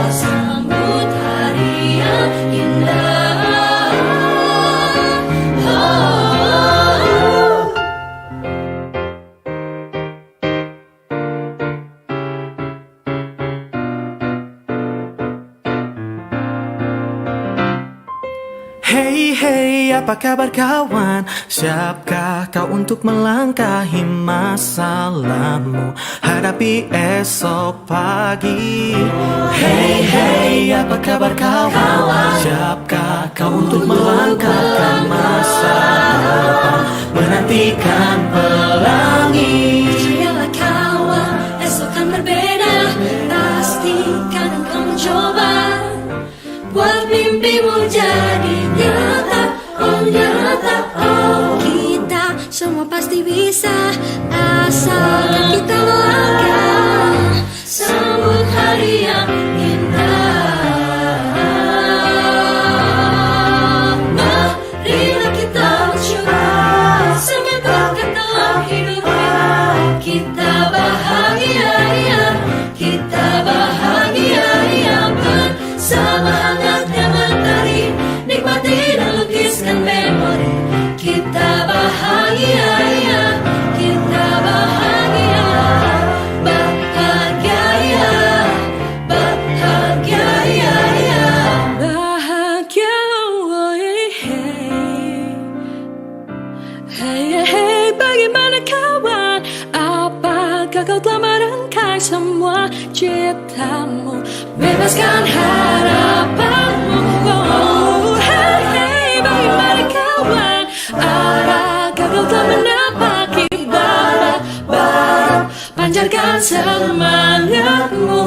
Sambut hari yang indah.
Hey hey, apa kabar kawan? Siapkah kau untuk melangkahi masalahmu? Hadapi esok pagi. Hey hey, apa kabar kawan? Siapkah kau untuk melangkahkan masa depan? Menantikan pelangi.
Percayalah kawan, esok kan berbeda. Pastikan engkau mencoba buat mimpimu jadi nyata. Oh nyata, oh kita semua pasti bisa, asalkan kita melangkah. Sambut hari yang indah. Marilah kita bersyukur sama berkat dalam hidup ini. Kita bahagia, kita bahagia, bersama hangatnya mentari, nikmati dan lukiskan memori. Kita bahagia, kita bahagia, bahagia, bahagia, bahagia. Oh, hey, hey, hey, bagaimana kawan? Apakah kau telah merangkai semua citamu? Bebaskan harapanmu. Oh, hey, hey, bagaimana kawan? Apakah kau telah menapaki bara-bara? Pancarkan semangatmu.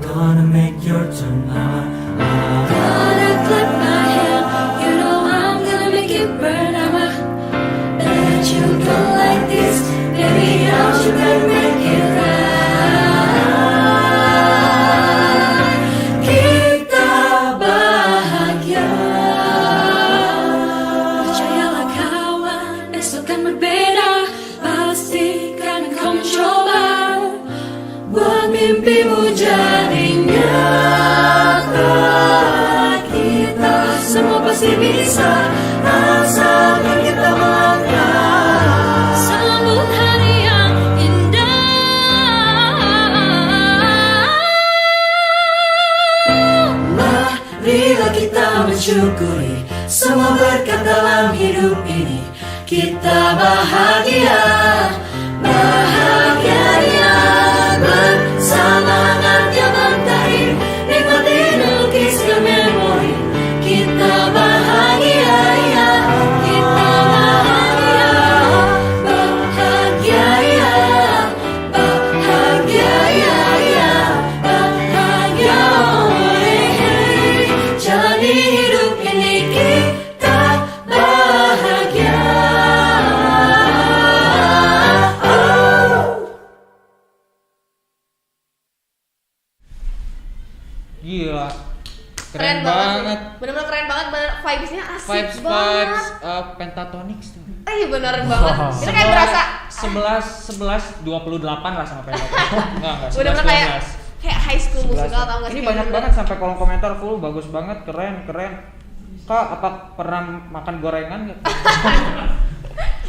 Gonna make your turn now.
Gonna clap my hand, you know I'm gonna make it burn. I'ma bet you go like this, baby, I'll you better make it right. Kita bahagia. Percayalah kawan, esok kan berbeda. Pastikan kau mencoba buat mimpimu jadi nyata. Kita semua pasti bisa, asalkan kita melangkah. Sambut hari yang indah. Marilah kita mensyukuri semua berkat dalam hidup ini. Kita bahagia, bahagia, bersama hangatnya mentari, nikmati dan lukiskan memori. Kita bahagia, kita bahagia, bahagia, bahagia, bahagia. Oh, hey, hey. Jalani hidup ini kita bahagia.
Gila, keren banget.
Bener-bener keren banget, vibes-nya asik
Vibes
banget.
Pentatonix tuh.
Iya bener banget. Ini kayak berasa
11 28 lah sama Pentatonix. Enggak,
bener-bener kayak high school musical, tau gak sih?
Ini banyak banget sampai kolom komentar full, bagus banget, keren. Kak, apa pernah makan gorengan gak?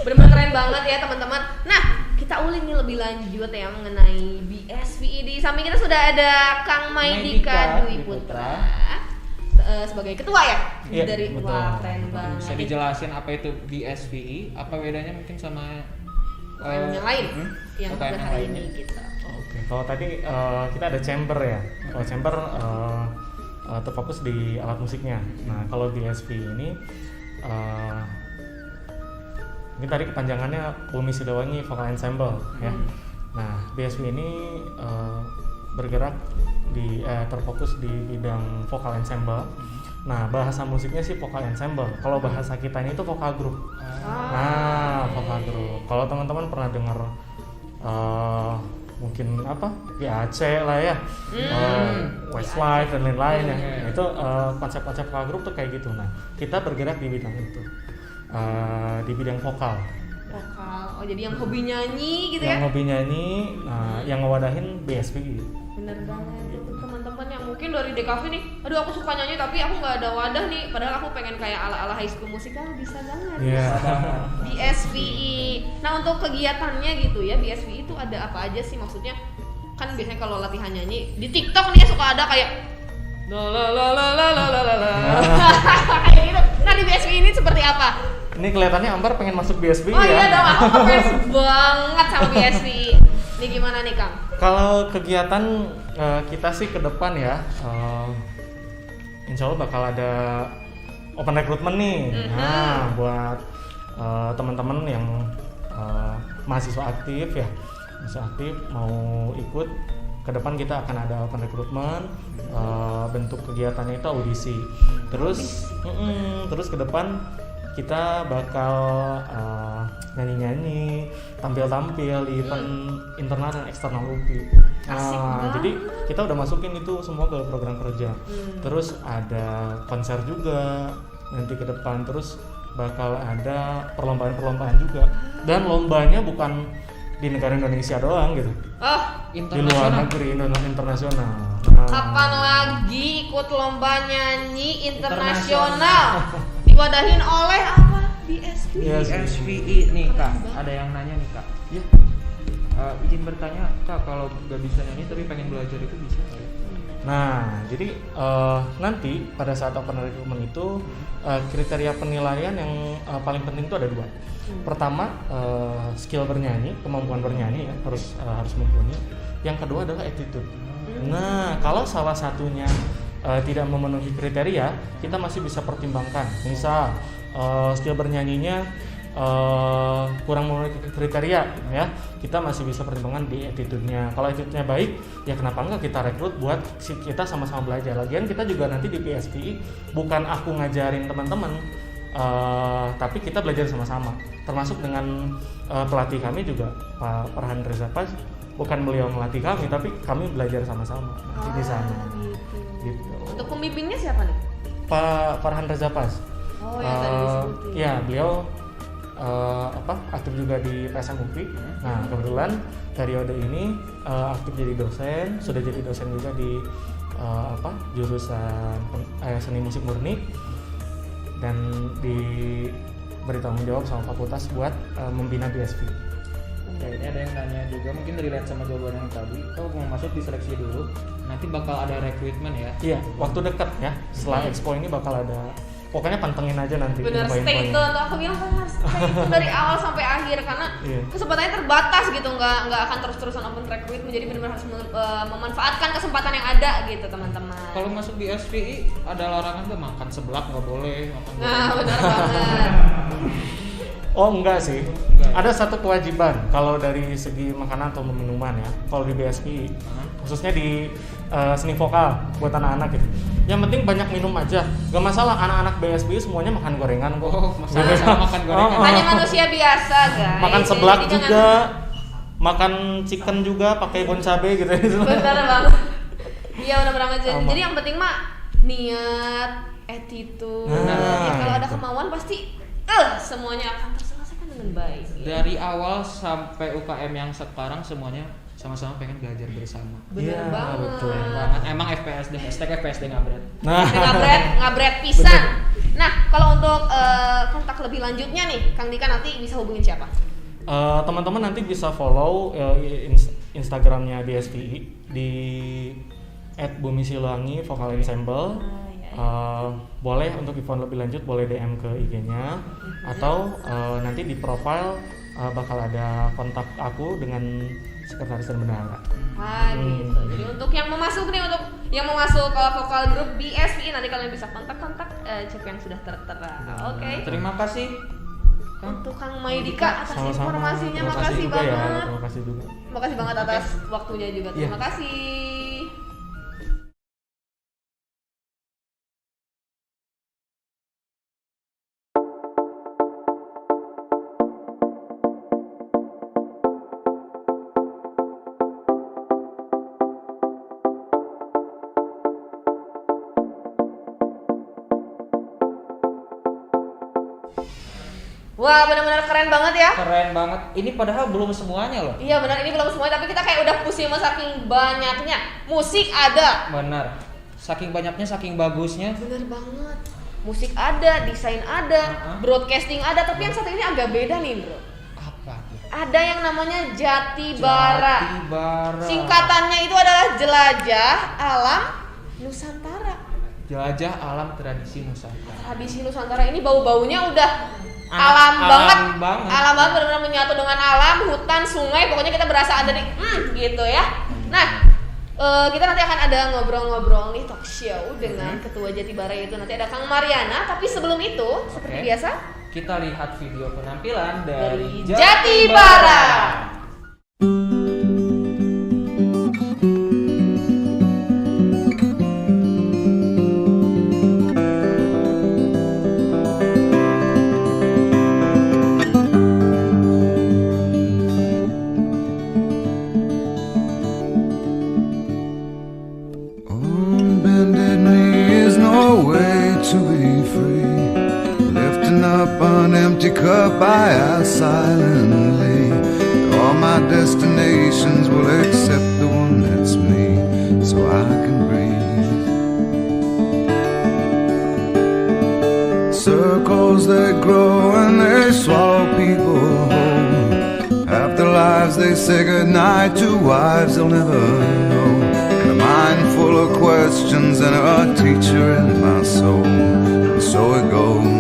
Bener-bener keren banget ya teman-teman. Nah, kita ulik nih lebih lanjut ya mengenai BSVI. Di samping kita sudah ada Kang Maidika Dwi Putra sebagai ketua ya,
Iya,
dari
betul.
wah keren banget.
Bisa dijelasin apa itu BSVI? Apa bedanya mungkin sama
yang lain yang
UKM yang
hari
lainnya?
ini kita.
Oke, kalau tadi kita ada chamber ya. Kalau chamber terfokus di alat musiknya. Nah, kalau BSVI ini mungkin tadi kepanjangannya Bumi Sidawangi Vocal Ensemble ya. Nah, BSV ini bergerak di terfokus di bidang vocal ensemble Nah, bahasa musiknya sih vokal ensemble. Kalau bahasa kita ini itu vokal group. Nah, vokal group. Kalau teman-teman pernah dengar mungkin apa PAC lah ya, Westlife dan lain-lain ya. Itu konsep-konsep vokal group tuh kayak gitu. Nah, kita bergerak di bidang itu, di bidang vokal.
Oh jadi yang hobi nyanyi gitu ya?
Yang hobi nyanyi, yang ngewadahin BSPI.
Bener banget untuk teman-teman yang mungkin dari DKV nih, aduh aku suka nyanyi tapi aku nggak ada wadah nih, padahal aku pengen kayak ala-ala High School Musical, bisa banget. BSPI. Nah untuk kegiatannya gitu ya, BSPI itu ada apa aja sih, maksudnya kan biasanya kalau latihan nyanyi di TikTok nih suka ada kayak kayak gitu. Nah di BSPI ini seperti apa?
Ini kelihatannya Ambar pengen masuk BSPI
ya? Oh iya dong, aku fans banget sama BSPI. Ini gimana nih Kang?
Kalau kegiatan kita sih ke depan ya, insya Allah bakal ada open recruitment nih. Nah, buat teman-teman yang mahasiswa aktif ya, mau ikut, ke depan kita akan ada open recruitment. Bentuk kegiatannya itu audisi. Terus ke depan kita bakal nyanyi-nyanyi, tampil-tampil di event internal dan eksternal UPI. Jadi kita udah masukin itu semua ke program kerja. Terus ada konser juga nanti ke depan. Terus bakal ada perlombaan-perlombaan juga. Dan lombanya bukan di negara Indonesia doang gitu. Di luar negeri, internasional.
Kapan lagi ikut lomba nyanyi internasional? Diwadahin oleh apa?
BSPI nih Kak, ada yang nanya nih Kak.
Iya.
Izin bertanya Kak, kalau nggak bisa nyanyi tapi pengen belajar itu bisa nggak ya?
Nah, jadi nanti pada saat open recruitment itu kriteria penilaian yang paling penting itu ada 2. Pertama, skill bernyanyi, kemampuan bernyanyi ya, harus mumpuni. Yang kedua adalah attitude. Nah, kalau salah satunya tidak memenuhi kriteria, kita masih bisa pertimbangkan. Misal skill bernyanyinya kurang memenuhi kriteria ya, kita masih bisa pertimbangkan di attitude-nya. Kalau attitude-nya baik, ya kenapa enggak kita rekrut buat kita sama-sama belajar. Lagian kita juga nanti di PSPI bukan aku ngajarin teman-teman, tapi kita belajar sama-sama. Termasuk dengan pelatih kami juga Pak Farhan Reza Paz, bukan beliau melatih kami, tapi kami belajar sama-sama di sana. Gitu.
Untuk pembimbingnya siapa nih?
Pak Farhan Reza Paz.
Oh yang tadi disebutin.
Ya, beliau aktif juga di PSM UPI. Nah, kebetulan periode ini aktif jadi dosen, sudah jadi dosen juga di jurusan seni musik murni, dan diberi tanggung jawab sama fakultas buat membina BSP.
Oke, ini ada yang nanya juga, mungkin relate sama jawaban yang tadi. Kalau mau masuk diseleksi dulu, nanti bakal ada rekrutmen ya?
Iya, waktu dekat ya. Setelah expo ini bakal ada. Pokoknya pantengin aja nanti.
Bener, stay tune. Aku bilang harus stay tune dari awal sampai akhir karena kesempatannya terbatas gitu, nggak akan terus-terusan open recruitment. Jadi benar-benar harus memanfaatkan kesempatan yang ada gitu teman-teman.
Kalau masuk di SPI ada larangan nggak, makan seblak nggak boleh?
Benar banget.
Oh enggak sih, ada satu kewajiban kalau dari segi makanan atau minuman ya. Kalau di BSPI, khususnya di seni vokal buat anak-anak gitu. Yang penting banyak minum aja, gak masalah. Anak-anak BSPI semuanya makan gorengan kok.
Makan gorengan.
Hanya manusia biasa guys.
Makan seblak juga, makan chicken juga pakai bon cabe gitu.
Benar banget. Iya benar banget. Jadi yang penting mah niat, attitude. Ya, kalau ada kemauan pasti semuanya akan terselesaikan dengan baik.
Dari awal sampai UKM yang sekarang semuanya sama-sama pengen belajar bersama.
Bener banget.
Betul banget. Emang FPSD, hashtag FPSD ngabret.
Ngabret pisan. Nah, kalau untuk kontak lebih lanjutnya nih, Kang Dika nanti bisa hubungin siapa?
Teman-teman nanti bisa follow Instagramnya BSPI di @bumisiluangi Vokal Ensemble. Boleh untuk info lebih lanjut boleh DM ke IG-nya atau nanti di profile bakal ada kontak aku dengan sekretaris dan bendahara.
Gitu. Jadi untuk yang mau masuk nih, untuk yang mau masuk ke vokal grup BSPI nanti kalian bisa kontak cek yang sudah tertera. Oke.
Terima kasih
untuk Kang Maidika atas
sama-sama.
informasinya.
Terima
makasih
juga
banget.
Ya, terima kasih juga.
Makasih banget atas waktunya juga. Terima kasih. Wah, benar-benar keren banget ya.
Keren banget. Ini padahal belum semuanya loh.
Iya benar, ini belum semuanya, tapi kita kayak udah pusing sama saking banyaknya. Musik ada.
Benar. Saking banyaknya, saking bagusnya.
Bener banget. Musik ada, desain ada, broadcasting ada, tapi yang satu ini agak beda nih, Bro.
Apa?
Ada yang namanya Jatibara.
Jatibara.
Singkatannya itu adalah Jelajah Alam Nusantara.
Jelajah Alam Tradisi Nusantara.
Tradisi Nusantara ini bau-baunya udah alam banget. Alam banget, benar-benar menyatu dengan alam, hutan, sungai, pokoknya kita berasa ada di gitu ya. Nah, kita nanti akan ada ngobrol-ngobrol nih, talk show dengan Ketua Jatibara, itu nanti ada Kang Mariana. Tapi sebelum itu, seperti biasa,
kita lihat video penampilan dari
Jatibara.
Cup I ask silently. All my destinations will accept the one that's me, so I can breathe. Circles that grow and they swallow people whole. After lives they say goodnight to wives they'll never know. And a mind full of questions and a teacher in my soul. And so it goes.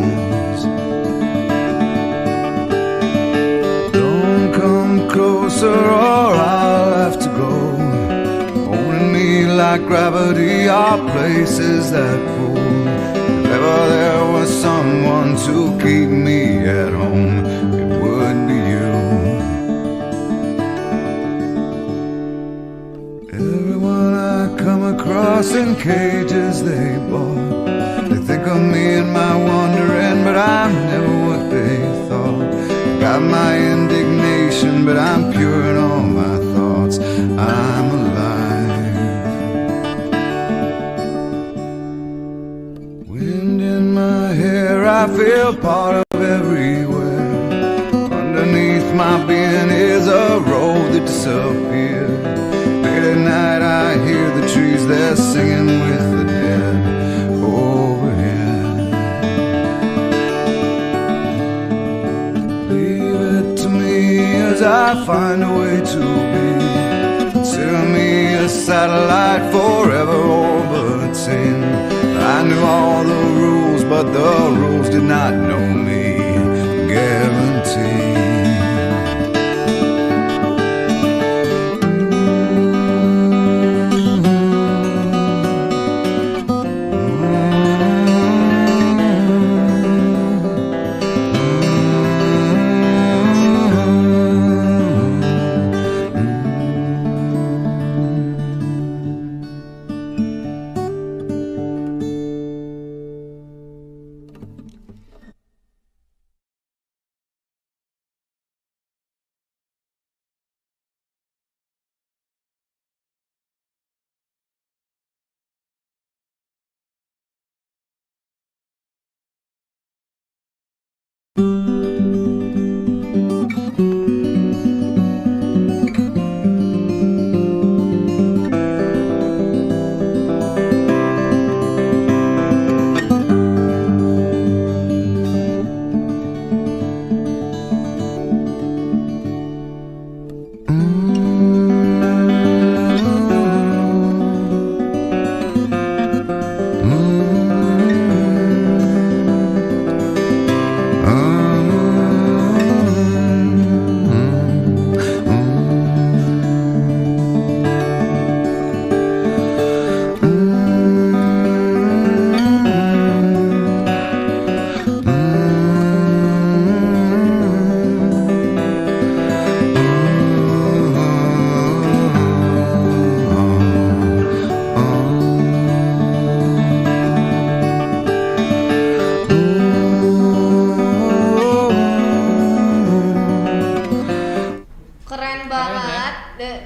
Closer or I'll have to go. Holding me like gravity are places that pull. If ever there was someone to keep me at home, it would be you. Everyone I come across in cages they bought. They think of me and my wandering, but I'm never what they thought. Got my indignation, but I'm pure in all my thoughts. I'm alive. Wind in my hair, I feel part of everywhere. Underneath my being is a road that disappeared. Late at night I hear the trees, they're singing with the dead over here. I find a way to be. Consider me a satellite forever orbiting. I knew all the rules, but the rules did not know me. Guaranteed.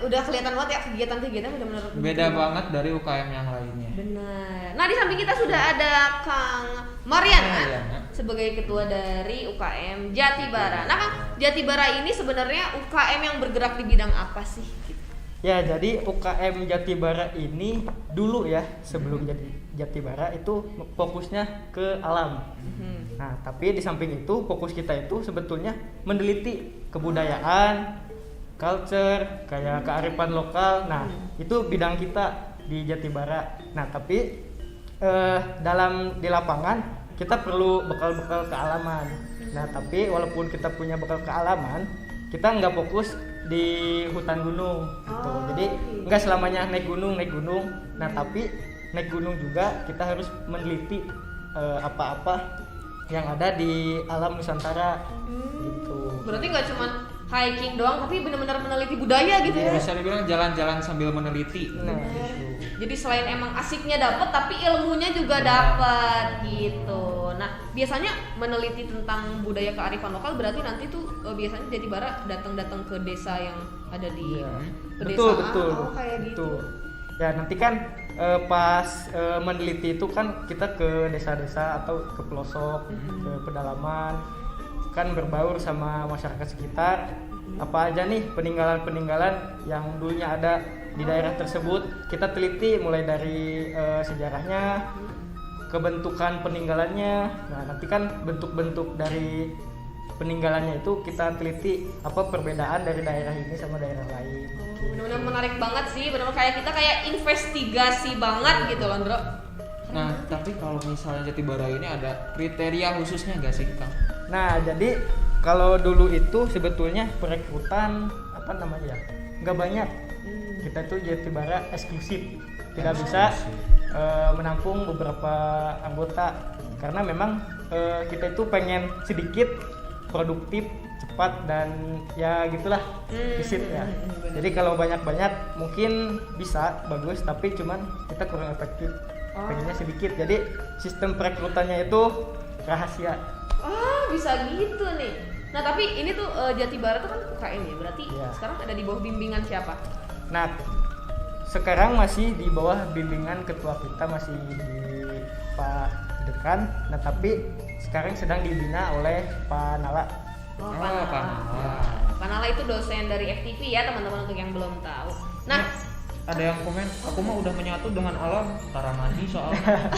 udah kelihatan banget ya kegiatan-kegiatan benar-benar
beda banget dari UKM yang lainnya.
Benar. Nah, di samping kita sudah ada Kang Mariana sebagai ketua dari UKM Jatibara. Nah, Kang, Jatibara ini sebenarnya UKM yang bergerak di bidang apa sih?
Ya, jadi UKM Jatibara ini dulu ya, sebelum jadi Jatibara itu fokusnya ke alam. Nah, tapi di samping itu fokus kita itu sebetulnya meneliti kebudayaan, culture, kayak kearifan lokal. Nah, itu bidang kita di Jatibara. Nah, tapi di lapangan kita perlu bekal-bekal kealaman. Nah, tapi walaupun kita punya bekal kealaman, kita nggak fokus di hutan gunung gitu. Jadi nggak selamanya naik gunung. Nah, tapi naik gunung juga kita harus meneliti apa-apa yang ada di alam Nusantara gitu.
Berarti nggak cuma hiking doang, tapi benar-benar meneliti budaya gitu ya?
Bisa dibilang jalan-jalan sambil meneliti.
Jadi selain emang asiknya dapat, tapi ilmunya juga dapat gitu. Nah, biasanya meneliti tentang budaya kearifan lokal berarti nanti tuh biasanya Jatibara datang-datang ke desa yang ada di pedesaan.
Betul.
Kayak gitu.
Ya, nanti kan pas meneliti itu kan kita ke desa-desa atau ke pelosok, ke pedalaman, kan berbaur sama masyarakat sekitar. Apa aja nih peninggalan-peninggalan yang dulunya ada di daerah tersebut, kita teliti mulai dari sejarahnya, kebentukan peninggalannya. Nah, nanti kan bentuk-bentuk dari peninggalannya itu kita teliti apa perbedaan dari daerah ini sama daerah lain.
Benar-benar menarik banget sih, benar-benar kayak kita kayak investigasi banget gitu loh, Bro.
Nah, tapi kalau misalnya Jatibara ini ada kriteria khususnya nggak sih, Kang?
Nah, jadi kalau dulu itu sebetulnya perekrutan nggak banyak. Kita tuh Jatibara eksklusif, tidak bisa menampung beberapa anggota karena memang kita itu pengen sedikit produktif, cepat, dan ya gitulah visit ya. Jadi kalau banyak-banyak mungkin bisa bagus, tapi cuman kita kurang efektif. Pengennya sedikit, jadi sistem perekrutannya itu rahasia.
Bisa gitu nih. Nah, tapi ini tuh Jatibara tuh kan UKM ya, berarti sekarang ada di bawah bimbingan siapa?
Nah, sekarang masih di bawah bimbingan ketua kita, masih di Pak Dekan. Nah, tapi sekarang sedang dibina oleh Pak Nala.
Pak Nala itu dosen dari FTV ya, teman-teman, untuk yang belum tahu. Nah,
ada yang komen, aku mah udah menyatu dengan alam, tara mandi soalnya.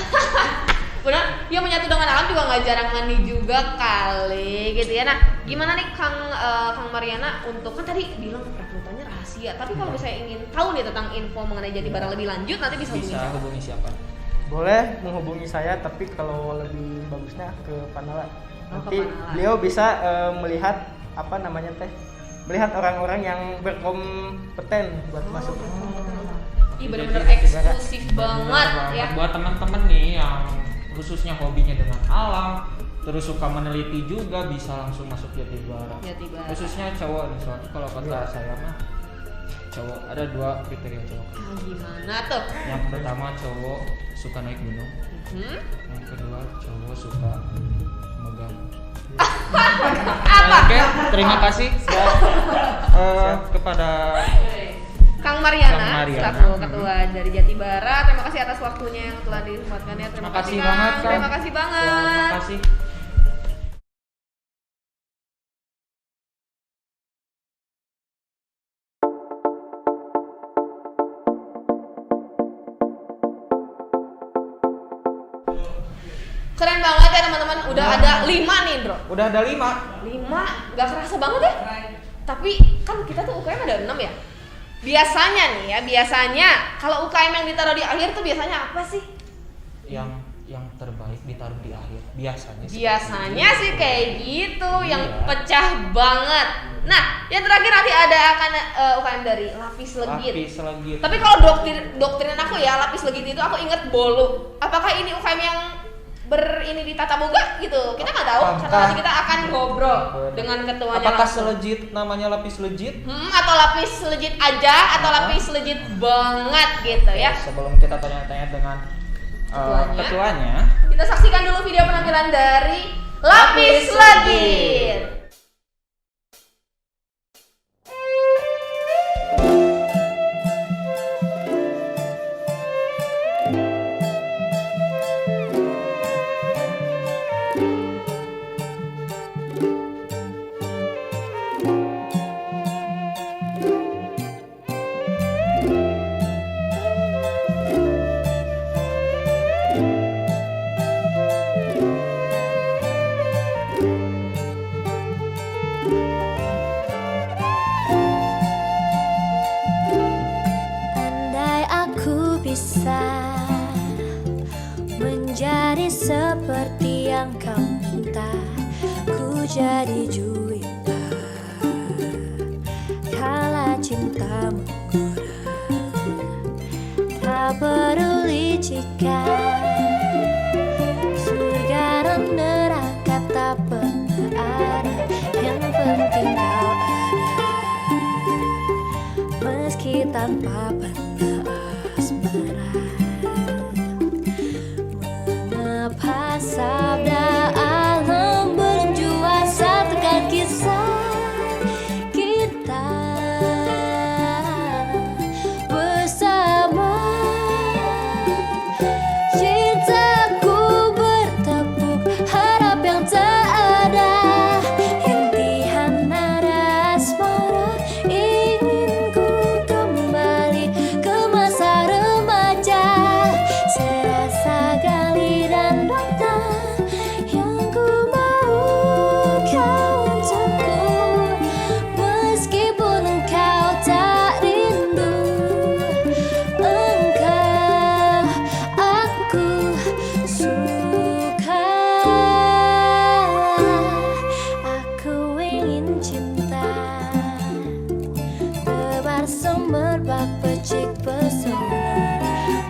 Benar, ya menyatu dengan alam juga nggak jarang mandi juga kali gitu ya. Nah, gimana nih Kang Mariana, untuk kan tadi bilang perekrutannya rahasia, tapi kalau misalnya ingin tahu nih tentang info mengenai Jatibara lebih lanjut, nanti bisa
hubungi siapa?
Boleh menghubungi saya, tapi kalau lebih bagusnya ke Pak Nala. Nanti beliau bisa melihat melihat orang-orang yang berkompeten buat masuk.
Ih, benar-benar eksklusif banget ya.
Buat teman-teman nih yang khususnya hobinya dengan alam, terus suka meneliti juga, bisa langsung masuk Jatibara. Khususnya cowok nih, soalnya kalau kata saya mah cowok ada 2 kriteria cowok.
Gimana tuh?
Yang pertama cowok suka naik gunung. Yang kedua cowok suka megang. Oke, terima kasih kepada
Kang Mariana, selaku ketua dari Jatibara. Terima kasih atas waktunya yang telah disempatkan ya. Terima kasih banget. Terima kasih banget.
Terima kasih.
Keren banget ya teman-teman, udah ada 5 nih bro.
Udah ada 5?
5, gak kerasa banget ya. Tapi kan kita tuh UKM ada 6 ya. Biasanya nih ya, kalau UKM yang ditaruh di akhir tuh biasanya apa sih?
Yang terbaik ditaruh di akhir, biasanya
sih kayak gitu, yang pecah banget. Nah, yang terakhir nanti akan UKM dari lapis legit. Tapi kalau doktrinan aku ya, lapis legit itu aku inget bolu. Apakah ini UKM yang ini di tata boga gitu, kita nggak tahu. Nanti kita akan ngobrol dengan ketuanya.
Apakah selejit namanya lapis legit?
Atau lapis legit aja, atau lapis legit banget gitu ya.
Sebelum kita tanya-tanya dengan ketuanya,
kita saksikan dulu video penampilan dari lapis legit.
jadi juwita kala cinta menggoda. Tak peduli jika surga dan neraka tak pernah ada, yang penting kau ada. Meski tanpa benda asmara, mengapa sabda alam berjua satukan kisah kita bersama. Cintaku bertepuk harap yang tak ada, intihan nada asmara. Ingin ku kembali ke masa remaja, serasa gali dan dokta yang ku mau kau untukku. Meskipun engkau tak rindu, engkau aku suka. Aku ingin cinta tebar semerbak percik pesona.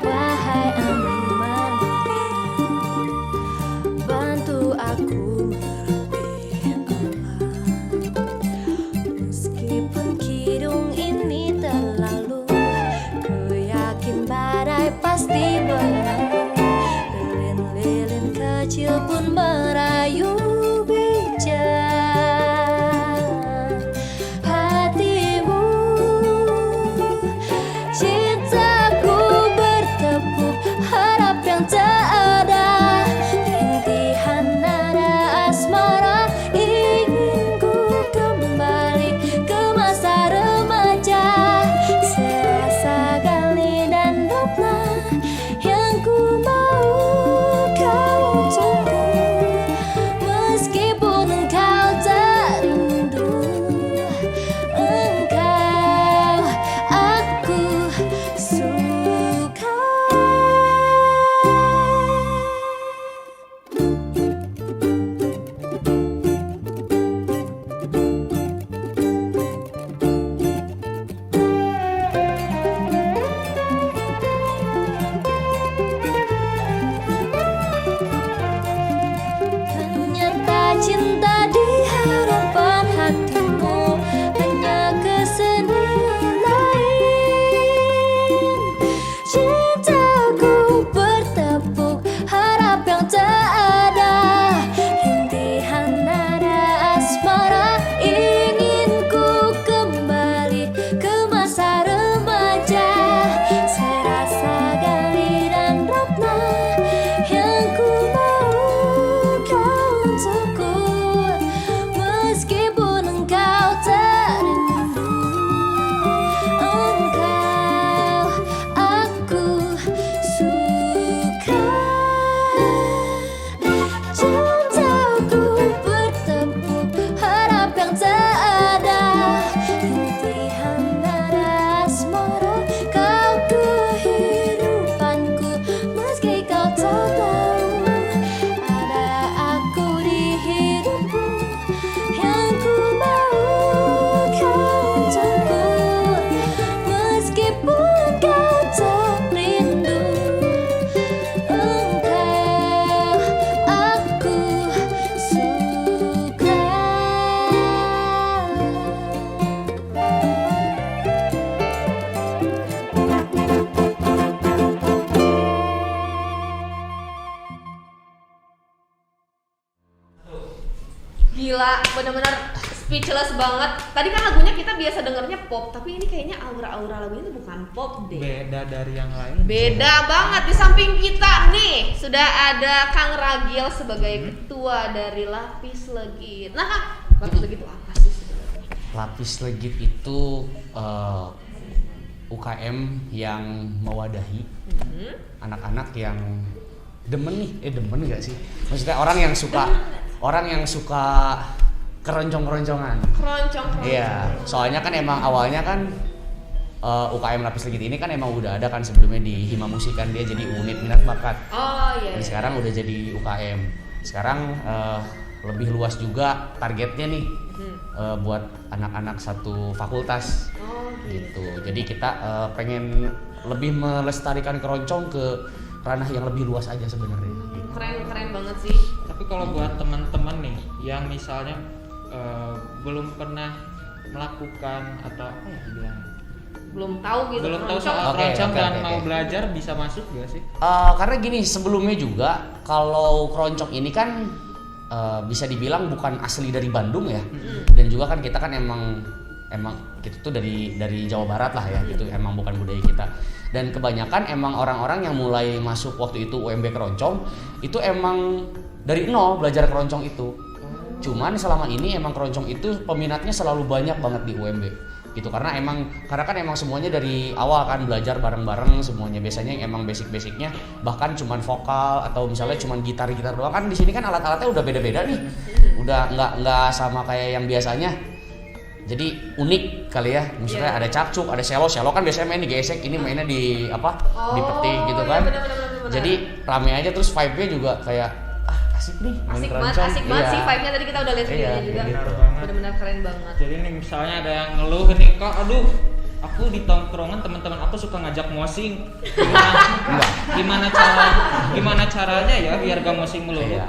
Wahai angin malam, bantu aku merebih alam. Meskipun kidung ini terlalu, ku yakin badai pasti berlalu. Lilin-lilin kecil pun merayu bijak hatimu. Cintaku bertepuk harap yang tak ada, rintihan nada asmara. Ingin ku kembali ke masa remaja, serasa gali dan dopla yang ku mau kau untukku. Meskipun engkau tak rindu, engkau aku suka. Ternyata cinta di harapan hatimu hanya kesenian lain. Cintaku bertepuk harap yang tak ada, rintihan nada asmara. Ingin ku kembali ke masa remaja, serasa gali dan ratna yang ku mau kau untukku. Meskipun engkau tak rindu, engkau aku suka. Cintaku bertepuk harap yang tak ada, rintihan nada asmara. Kau kehidupanku meski kau tak tahu, ada aku di hidupku yang ku mau kau untukku. Meskipun kau tak rindu, engkau aku suka.
Gila, bener-bener speechless banget. Tadi kan lagunya kita biasa dengernya pop, tapi ini kayaknya aura-aura lagunya itu bukan pop deh.
Beda dari yang lain.
Beda banget. Di samping kita nih sudah ada Kang Ragil sebagai ketua dari Lapis Legit. Nah, Kang, Lapis Legit itu apa sih sebenarnya?
Lapis Legit itu UKM yang mewadahi anak-anak yang demen gak sih? Maksudnya orang yang suka keroncong-keroncongan.
Keroncong.
Iya, soalnya kan emang awalnya kan UKM Lapis Legit ini kan emang udah ada kan sebelumnya di Hima Musik kan, dia jadi unit minat bakat.
Oh iya.
Dan sekarang udah jadi UKM. Sekarang lebih luas juga targetnya nih buat anak-anak satu fakultas. Gitu. Jadi kita pengen lebih melestarikan keroncong ke ranah yang lebih luas aja sebenarnya. Gitu.
Keren banget sih.
Tapi kalau buat teman-teman nih yang misalnya belum pernah melakukan atau apa ya dibilang,
belum tahu gitu,
belum tahu soal keroncong dan mau belajar, bisa masuk gak sih?
Karena gini, sebelumnya juga kalau keroncong ini kan bisa dibilang bukan asli dari Bandung ya, dan juga kan kita kan emang kita tuh dari Jawa Barat lah ya, gitu, emang bukan budaya kita. Dan kebanyakan emang orang-orang yang mulai masuk waktu itu UMB keroncong itu emang dari nol belajar keroncong itu. Cuman selama ini emang keroncong itu peminatnya selalu banyak banget di UMB gitu, karena kan emang semuanya dari awal kan belajar bareng-bareng semuanya. Biasanya emang basic-basicnya bahkan cuman vokal atau misalnya cuman gitar doang. Kan di sini kan alat-alatnya udah beda-beda nih, udah nggak sama kayak yang biasanya. Jadi unik kali ya, maksudnya ada cakcuk, ada cello kan biasanya main di gesek, ini mainnya di di peti gitu kan.
Bener.
Jadi rame aja, terus vibe-nya juga kayak asik nih main keroncong.
Asik banget sih vibe-nya, tadi kita udah lihat videonya juga.
Gitu.
Benar-benar keren banget.
Jadi nih misalnya ada yang ngeluh nih, kok aduh aku di tongkrongan teman-teman aku suka ngajak mosing. Gimana caranya ya biar gak mosing melulu?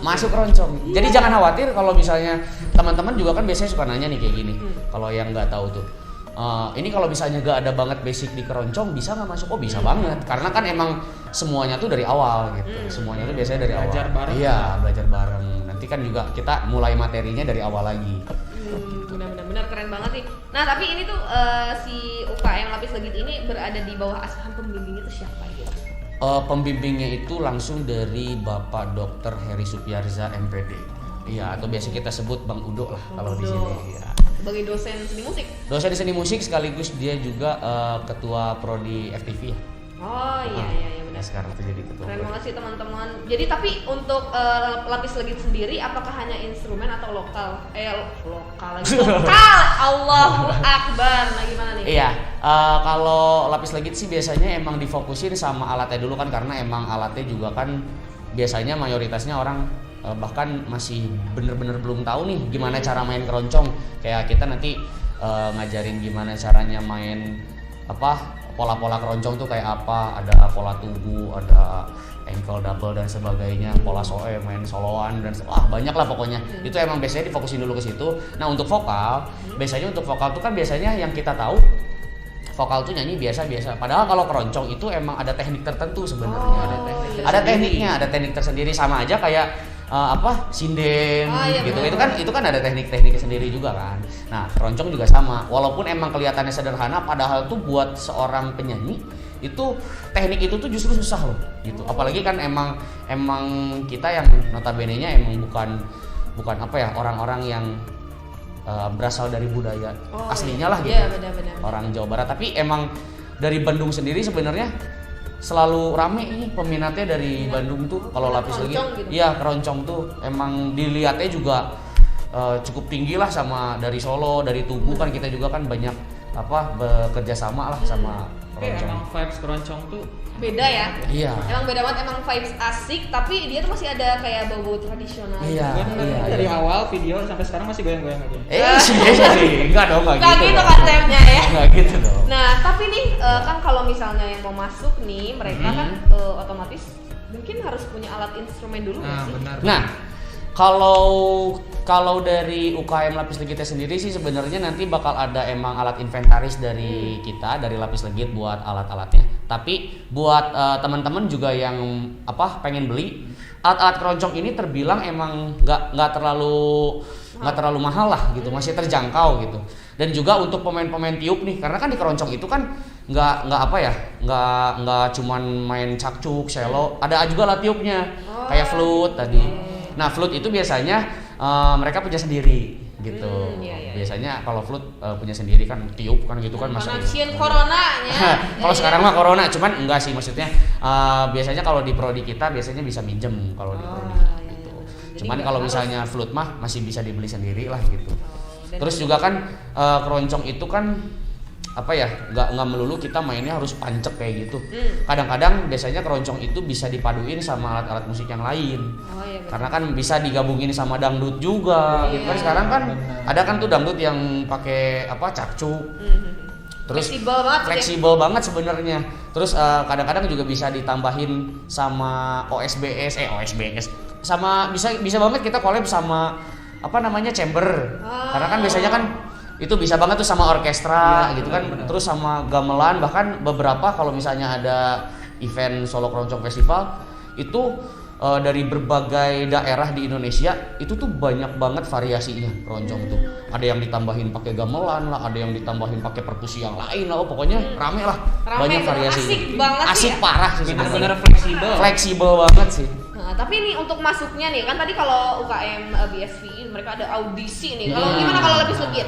Masuk keroncong. Jadi jangan khawatir kalau misalnya teman-teman juga kan biasanya suka nanya nih kayak gini. Kalau yang nggak tahu tuh, ini kalau misalnya gak ada banget basic di keroncong, bisa nggak masuk? Oh bisa banget, karena kan emang semuanya tuh dari awal gitu. Semuanya tuh biasanya dari awal.
Belajar bareng.
Iya, belajar bareng. Nanti kan juga kita mulai materinya dari awal lagi.
Benar-benar keren banget sih. Nah tapi ini tuh si UKM Lapis Legit ini berada di bawah asuhan pembimbingnya itu siapa gitu?
Pembimbingnya itu langsung dari Bapak Dr. Heri Supiarza MPD. Iya, atau biasa kita sebut Bang Udo lah kalau di sini. Ya.
Sebagai dosen seni musik.
Dosen seni musik sekaligus dia juga ketua prodi FTV.
Oh iya benar.
Sekarang tuh jadi ketua.
Keren banget sih teman-teman. Jadi tapi untuk Lapis Legit sendiri apakah hanya instrumen atau lokal? Lokal lagi. Lokal. Allahu Akbar. Nah gimana nih?
Iya, kalau Lapis Legit sih biasanya emang difokusin sama alatnya dulu kan, karena emang alatnya juga kan biasanya mayoritasnya orang bahkan masih bener-bener belum tahu nih gimana cara main keroncong. Kayak kita nanti ngajarin gimana caranya main pola-pola keroncong tuh kayak apa, ada pola tugu, ada ankle double dan sebagainya, pola soe, main soloan dan banyak lah pokoknya. Itu emang biasanya difokusin dulu ke situ. Nah untuk vokal, biasanya untuk vokal tuh kan biasanya yang kita tahu vokal tuh nyanyi biasa-biasa. Padahal kalau keroncong itu emang ada teknik tertentu sebenarnya. Ada tekniknya, ada teknik tersendiri, sama aja kayak sinden gitu. Itu kan ada teknik-tekniknya sendiri juga kan. Nah, keroncong juga sama. Walaupun emang kelihatannya sederhana, padahal tuh buat seorang penyanyi itu teknik itu tuh justru susah loh gitu. Apalagi kan emang kita yang notabene-nya emang bukan orang-orang yang berasal dari budaya aslinya lah gitu.
Iya, benar.
Orang Jawa Barat, tapi emang dari Bandung sendiri sebenarnya selalu rame ini peminatnya dari Bandung tuh kalau Lapis Legit.
Gitu.
Iya, keroncong tuh emang dilihatnya juga cukup tinggi lah sama dari Solo, dari Tugu kan kita juga kan banyak bekerja sama lah sama keroncong.
Emang vibes keroncong tuh
beda ya?
Iya.
Emang beda banget, emang vibes asik, tapi dia tuh masih ada kayak bau-bau tradisional.
Iya.
Dari awal video sampai sekarang masih goyang-goyang aja.
Sih. Enggak gitu
konsepnya ya.
Enggak gitu dong.
Nah, tapi nih kan kalau misalnya yang mau masuk nih, mereka kan otomatis mungkin harus punya alat instrumen dulu nggak sih?
Benar.
Nah, kalau dari UKM Lapis Legitnya sendiri sih sebenarnya nanti bakal ada emang alat inventaris dari kita, dari Lapis Legit buat alat-alatnya. Tapi buat teman-teman juga yang pengen beli alat-alat keroncong ini, terbilang emang nggak terlalu mahal lah gitu, masih terjangkau gitu. Dan juga untuk pemain-pemain tiup nih, karena kan di keroncong itu kan nggak cuman main cakcuk, cello, ada juga alat tiupnya kayak flute tadi. Nah flute itu biasanya mereka punya sendiri gitu. Biasanya kalau flute punya sendiri kan, tiup kan gitu kan masa.
Cian coronanya.
Kalau sekarang mah corona, cuman enggak sih, maksudnya biasanya kalau di prodi kita biasanya bisa minjem kalau di prodi gitu. Cuman kalau misalnya flute mah masih bisa dibeli sendiri lah gitu. Terus juga kan keroncong itu kan apa ya, nggak melulu kita mainnya harus pancek kayak gitu. Kadang-kadang biasanya keroncong itu bisa dipaduin sama alat-alat musik yang lain.
Oh, iya, betul.
Karena kan bisa digabungin sama dangdut juga. Gitu kan sekarang kan ada kan tuh dangdut yang pakai apa cakcuk. Terus fleksibel banget sebenarnya. Terus kadang-kadang juga bisa ditambahin sama OSBS, sama bisa banget kita collab sama apa namanya chamber. Karena kan biasanya kan itu bisa banget tuh sama orkestra gitu kan. Terus sama gamelan, bahkan beberapa kalau misalnya ada event Solo Keroncong Festival itu dari berbagai daerah di Indonesia itu tuh banyak banget variasinya keroncong tuh. Ada yang ditambahin pakai gamelan lah, ada yang ditambahin pakai perkusi yang lain lah, pokoknya rame lah. Banyak variasi.
Asik banget
asik
ya.
parah sih,
bener-bener
fleksibel banget sih.
Nah, tapi ini untuk masuknya nih kan tadi kalau UKM BSV mereka ada audisi nih. Kalau gimana kalau Lapis Legit?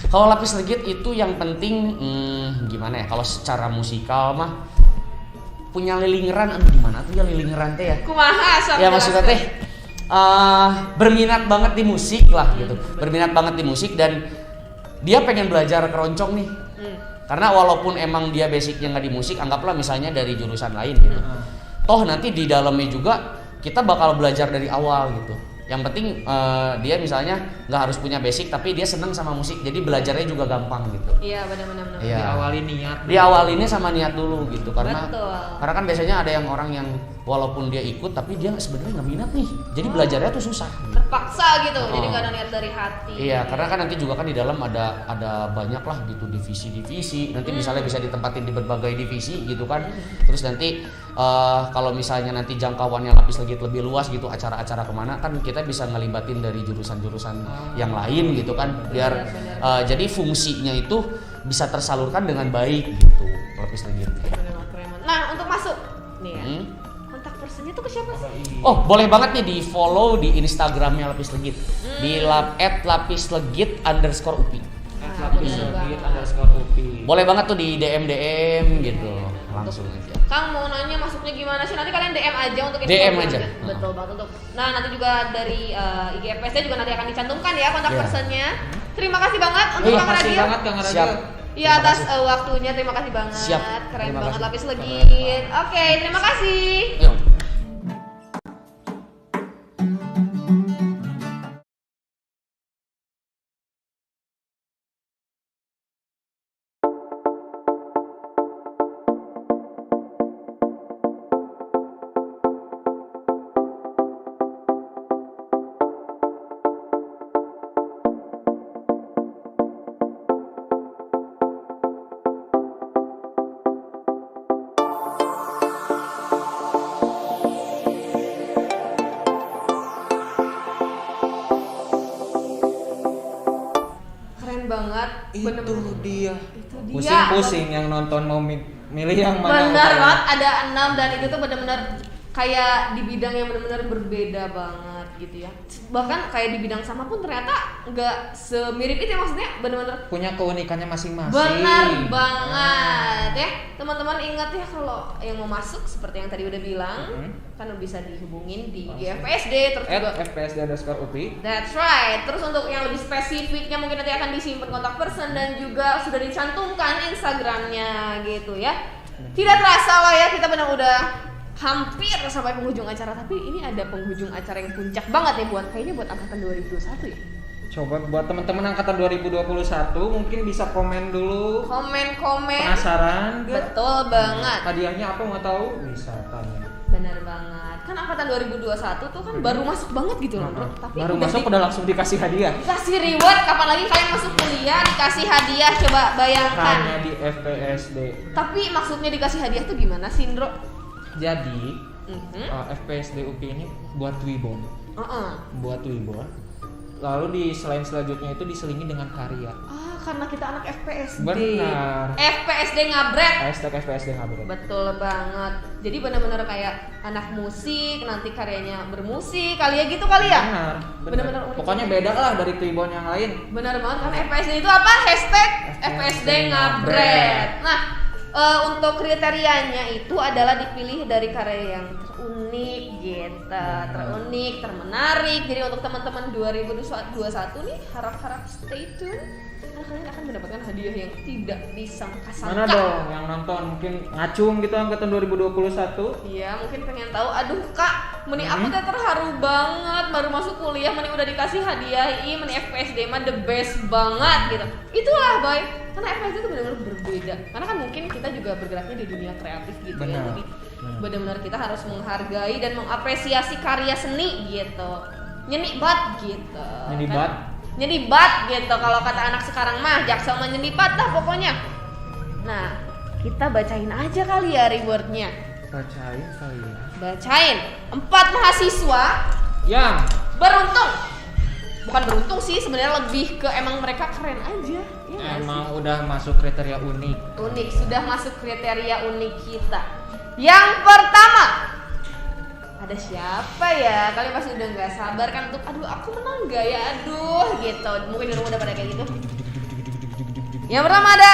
Kalau Lapis Legit itu yang penting gimana ya? Kalau secara musikal mah punya lilingeran, gimana tuh ya lilingeran teh ya?
Kumaha
ya maksudnya teh berminat banget di musik lah gitu. Berminat banget di musik dan dia pengen belajar keroncong nih. Karena walaupun emang dia basicnya nggak di musik, anggaplah misalnya dari jurusan lain gitu. Toh nanti di dalamnya juga kita bakal belajar dari awal gitu. Yang penting dia misalnya nggak harus punya basic tapi dia seneng sama musik, jadi belajarnya juga gampang gitu.
Iya benar-benar.
Iya.
Niat.
Diawalinnya sama niat dulu gitu karena
Betul.
karena kan biasanya ada yang orang yang walaupun dia ikut tapi dia sebenarnya nggak minat nih, jadi belajarnya tuh susah.
Terpaksa gitu, jadi nggak ada niat dari hati.
Iya, karena kan nanti juga kan di dalam ada banyak lah gitu divisi-divisi. Nanti misalnya bisa ditempatin di berbagai divisi gitu kan. Terus nanti kalau misalnya nanti jangkauannya Lapis Legit lebih luas gitu, acara-acara kemana kan kita bisa ngelibatin dari jurusan-jurusan yang lain gitu kan, biar jadi fungsinya itu bisa tersalurkan dengan baik gitu Lapis Legit.
Nah untuk masuk nih ya, kontak personnya tuh ke siapa sih?
Oh boleh banget nih di follow di Instagramnya Lapis Legit di @lapislegit_upi.
@lapislegit_upi.
Boleh banget tuh di DM gitu langsung aja.
Kang mau nanya masuknya gimana sih? Nanti kalian DM aja untuk
DM aja.
Betul banget untuk. Nah nanti juga dari IG FPSD juga nanti akan dicantumkan ya kontak personnya. Terima kasih banget untuk Kang Radio.
Terima kasih banget Kang Radio.
Iya atas waktunya, terima kasih banget.
Siap.
Keren
Terima
banget
kasih.
Lapis Legit. Oke, terima kasih.
Yuk.
Banget
Itu dia.
Itu
Pusing-pusing yang nonton mau milih yang mana.
Benar banget, ada 6 dan itu tuh benar-benar kayak di bidang yang benar-benar berbeda banget gitu ya. Bahkan kayak di bidang sama pun ternyata nggak semirip itu ya, maksudnya benar-benar
punya keunikannya masing-masing.
Benar banget ya. Teman-teman ingat ya kalau yang mau masuk seperti yang tadi udah bilang kan bisa dihubungin di GFPSD terus juga
@fpsd_upi.
That's right. Terus untuk yang lebih spesifiknya mungkin nanti akan disimpan kontak person dan juga sudah dicantumkan Instagramnya gitu ya. Tidak terasa lah ya kita benar udah hampir sampai penghujung acara, tapi ini ada penghujung acara yang puncak banget ya buat kayaknya buat angkatan 2021 ya.
Coba buat teman-teman angkatan 2021 mungkin bisa komen dulu.
Komen.
Penasaran?
Betul banget.
Hadiahnya apa mau tahu? Bisa tanya.
Benar banget. Kan angkatan 2021 tuh kan baru masuk banget gitu loh, Bro. Tapi
baru masuk udah langsung dikasih hadiah.
Dikasih reward, kapan lagi kalian masuk kuliah dikasih hadiah, coba bayangkan.
Hanya di FPSD.
Tapi maksudnya dikasih hadiah tuh gimana sih, Indro?
Jadi FPSD UPI ini buat Wibo. Buat Wibo. Lalu di selanjutnya itu diselingi dengan karya.
Karena kita anak FPSD.
Benar.
FPSD ngabret.
#FPSD ngabret.
Betul banget. Jadi benar-benar kayak anak musik, nanti karyanya bermusik, kali ya gitu kali ya? Benar-benar unik.
Pokoknya beda lah dari Twibbon yang lain.
Benar banget, karena FPSD itu apa? #FPSD ngabret. Nah, untuk kriterianya itu adalah dipilih dari karya yang terunik gitu, terunik, termenarik. Jadi untuk teman-teman 2021 nih harap-harap stay tune karena kalian akan mendapatkan hadiah yang tidak disangka-sangka.
Mana dong yang nonton mungkin ngacung gitu angkatan 2021?
Iya, mungkin pengen tahu. Aduh kak, meni aku tuh terharu banget baru masuk kuliah, meni udah dikasih hadiah meni FPSD mah the best banget gitu. Itulah boy, karena FPSD itu benar-benar berbeda. Karena kan mungkin kita juga bergeraknya di dunia kreatif gitu ya. Jadi benar-benar kita harus menghargai dan mengapresiasi karya seni gitu. Nyenibat gitu. Nyenibat gitu kalau kata anak sekarang mah, Jaksel mah nyenibat dah pokoknya. Nah, kita bacain aja kali ya rewardnya.
Bacain kali ya.
Bacain 4 mahasiswa
yang
beruntung. Bukan beruntung sih, sebenarnya lebih ke emang mereka keren aja. Ya
emang udah masuk kriteria unik.
Unik, sudah masuk kriteria unik kita. Yang pertama, ada siapa ya? Kalian pasti udah nggak sabar kan untuk aduh aku menang gak ya? Aduh gitu. Mungkin di rumah udah pada kayak gitu. Yang pertama ada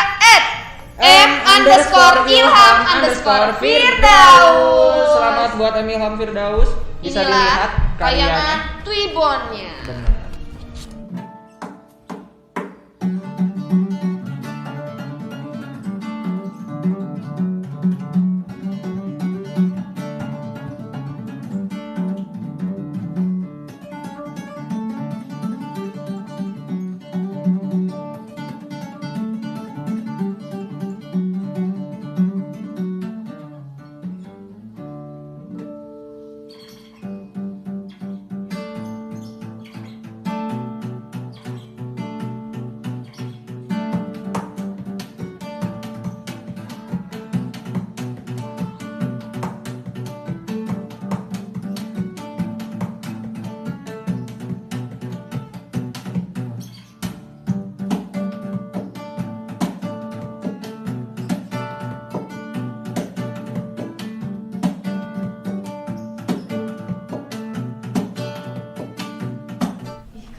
@m_ilham_firdaus.
Selamat buat Ilham Firdaus. Bisa dilihat
tayangan Twibbonnya.
Benar.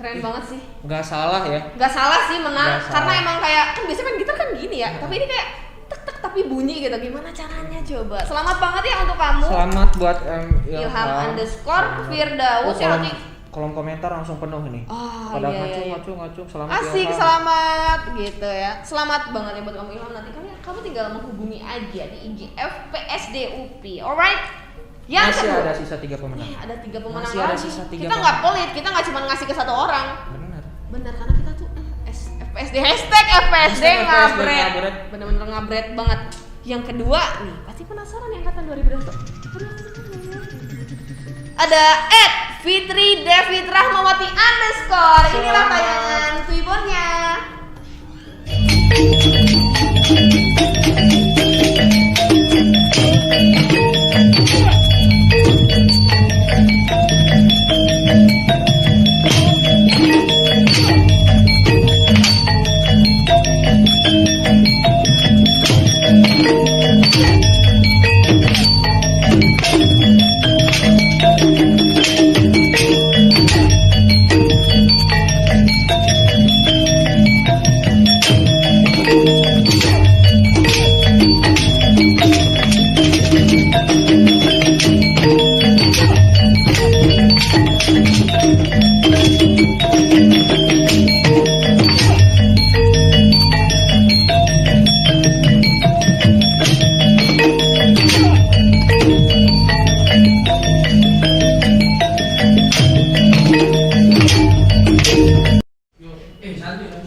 Keren banget sih.
Nggak salah ya.
Nggak salah sih menang.
Nggak salah.
Karena emang kayak kan biasanya main gitar kan gini ya. Tapi ini kayak tek tek tapi bunyi gitu. Gimana caranya coba? Selamat banget ya untuk kamu.
Selamat buat
Ilham_Firdaus yang nanti
kolom komentar langsung penuh nih.
Oh,
pada
iya.
ngacung selamat
Asik,
Ilham.
selamat gitu ya. Selamat banget ya buat kamu Ilham. Nanti kan kamu tinggal menghubungi aja di IG FPSD UPI. Alright? Yang
Masih
kedua,
ada sisa 3 pemenang.
ada 3 pemenang
Masih ada
lagi.
sisa 3
Kita nggak pelit, kita nggak cuma ngasih ke 1 orang. Benar, karena kita tuh FPSD #FPSD ngabret. Bener-bener ngabret banget. Yang kedua nih, pasti penasaran yang angkatan 2021. Ada @Fitri_David_Rahmawati_. Inilah tayangan Twibbonnya.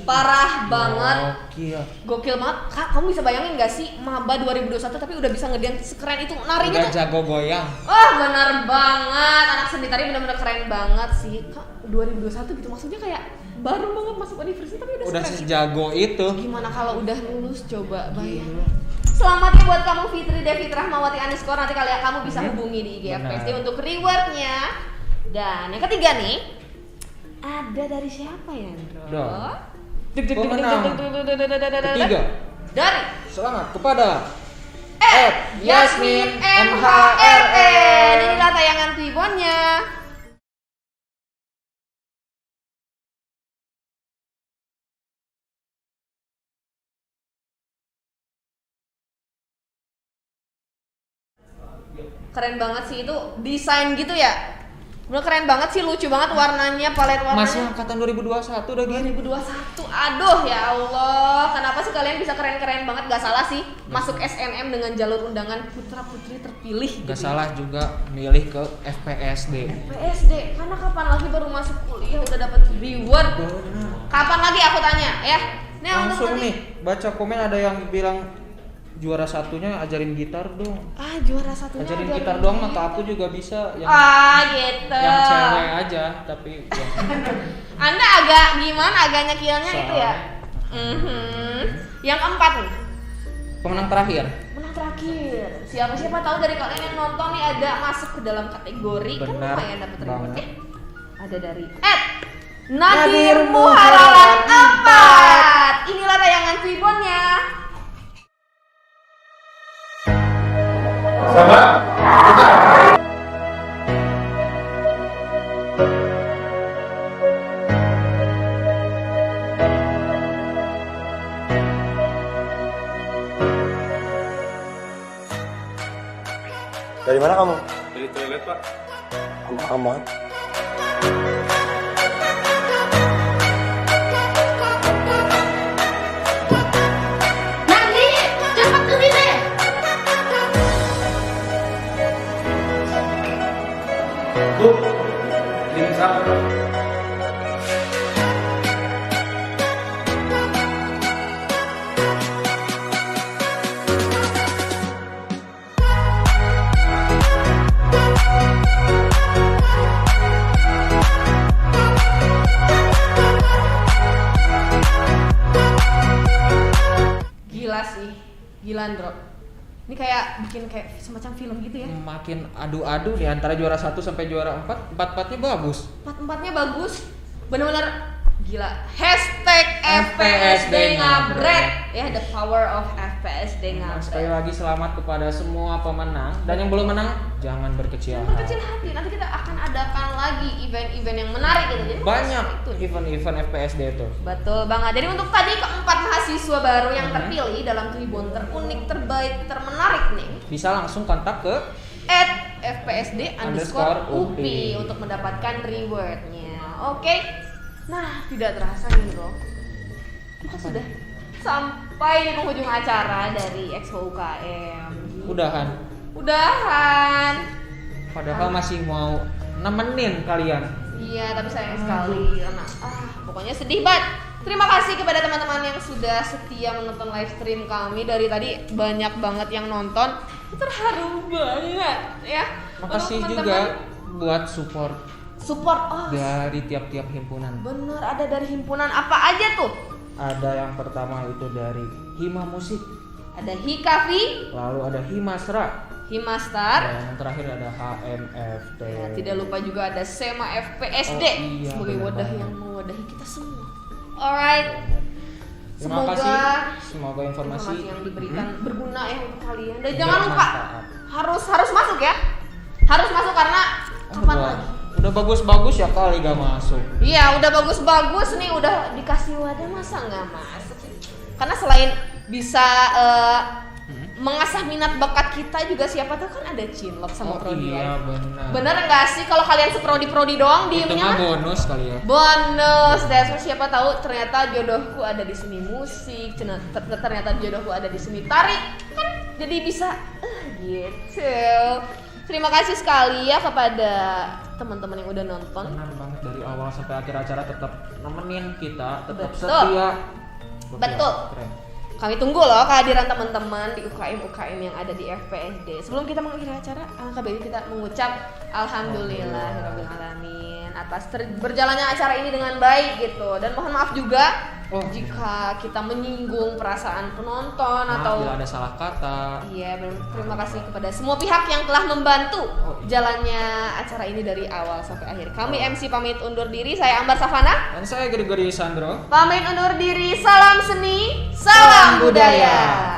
Parah banget. Gokil banget. Kak, kamu bisa bayangin gak sih maba 2021 tapi udah bisa ngedance sekeren itu, narinya
Udah
tuh
jago goyang.
oh benar banget. Anak seni tari benar-benar keren banget sih. Kak, 2021 gitu maksudnya kayak baru banget masuk universitas tapi udah sekeren.
sejago itu.
Gimana kalau udah lulus, coba bayang. Selamat ya buat kamu Fitri David Rahmawati _. Nanti kalian kamu bisa hubungi di IG FPSD untuk rewardnya. Dan yang ketiga nih, ada dari siapa ya, Bro?
Pemenang ketiga
dari
selamat kepada
Yasmin MHRN. Inilah tayangan Twibbonnya. Keren banget sih itu desain gitu ya. Bener keren banget sih, lucu banget warnanya, palet warnanya.
Masih angkatan 2021 udah gini.
2021, aduh ya Allah, kenapa sih kalian bisa keren-keren banget? Gak salah sih, masuk SNM dengan jalur undangan putra-putri terpilih.
Gak
gitu.
salah juga milih ke FPSD.
FPSD, karena kapan lagi baru masuk kuliah udah dapat reward? Kapan lagi aku tanya ya? Nih
Langsung
untuk
nih, baca komen ada yang bilang juara satunya ajarin gitar dong.
Juara satunya
ajarin gitar dong, maka aku juga bisa yang
gitu.
yang cewek aja, tapi
Anda agak gimana, agak nyekilnya itu ya? Yang keempat nih,
pemenang terakhir.
menang terakhir. Siapa tahu dari kalian yang nonton nih ada masuk ke dalam kategori. Kan
Benar
lumayan dapat reward
banget.
Ada dari Nadir Muharalan 4. Inilah tayangan Tribunnya.
Dari mana kamu?
Dari toilet, Pak.
Aman.
Nanti cepat ke sini.
Bu, dimsum.
Gila sih, gila Andro. Ini kayak bikin kayak semacam film gitu ya.
Makin adu-adu di antara juara 1 sampai juara 4, 4-4-nya bagus.
Empat-empatnya bagus, bener-bener gila. #FPSD ngabret ya, the power of FPSD
Nah,
ngabret.
sekali lagi selamat kepada semua pemenang, dan yang belum menang jangan berkecil
Jangan berkecil hati, nanti kita akan adakan lagi event-event yang menarik gitu. Jadi
banyak event-event FPSD itu.
betul banget. Jadi untuk tadi keempat mahasiswa baru yang terpilih dalam tribun terunik, terbaik, termenarik nih,
Bisa langsung kontak ke
@FPSD_UPI untuk mendapatkan rewardnya. Oke. Nah, tidak terasa nih bro, kita sudah sampai di penghujung acara dari Expo UKM. Udahan.
Padahal masih mau nemenin kalian.
Iya, tapi sayang sekali karena pokoknya sedih banget. Terima kasih kepada teman-teman yang sudah setia menonton live stream kami. Dari tadi banyak banget yang nonton. Terharu banget ya.
Makasih
Untuk
juga
teman-teman.
buat support dari tiap-tiap himpunan.
Bener, ada dari himpunan apa aja tuh?
Ada yang pertama itu dari Hima Musik,
Ada Hikavi,
lalu ada Himasra,
Himastar,
dan yang terakhir ada HMFT.
ya, tidak lupa juga ada SEMA FPSD
Oh, iya,
sebagai
bener
wadah
banget.
yang mewadahi kita semua. Alright,
Terima kasih. Semoga informasi
yang diberikan berguna ya untuk kalian. Dan
Bermanfaat.
jangan lupa harus masuk ya, harus masuk karena kapan lagi?
Udah bagus-bagus ya kali gak masuk.
Iya, udah bagus-bagus nih, udah dikasih wadah, masa nggak masuk sih? Karena selain bisa mengasah minat bakat kita juga, siapa tahu kan ada cinlok sama prodi
iya,
lain.
benar.
Bener nggak sih kalau kalian seprodi-prodi doang
Itu
diemnya
mah
kan?
bonus kali ya.
Bonus, dan siapa tahu ternyata jodohku ada di seni musik, ternyata jodohku ada di seni tari, kan jadi bisa gitu. Terima kasih sekali ya kepada teman-teman yang udah nonton.
Benar banget, dari awal sampai akhir acara tetap nemenin kita, tetap
Betul.
setia.
Betul.
Keren.
Kami tunggu loh kehadiran teman-teman di UKM yang ada di FPSD. Sebelum kita mengakhiri acara, alangkah baiknya kita mengucap alhamdulillahirabbil alamin atas berjalannya acara ini dengan baik gitu. Dan mohon maaf juga jika kita menyinggung perasaan penonton atau
bila ada salah kata.
Iya, terima kasih kepada semua pihak yang telah membantu jalannya acara ini dari awal sampai akhir. Kami MC pamit undur diri, saya Ambar Savana.
Dan saya Gregory Sandro.
Pamit undur diri, salam seni, salam budaya.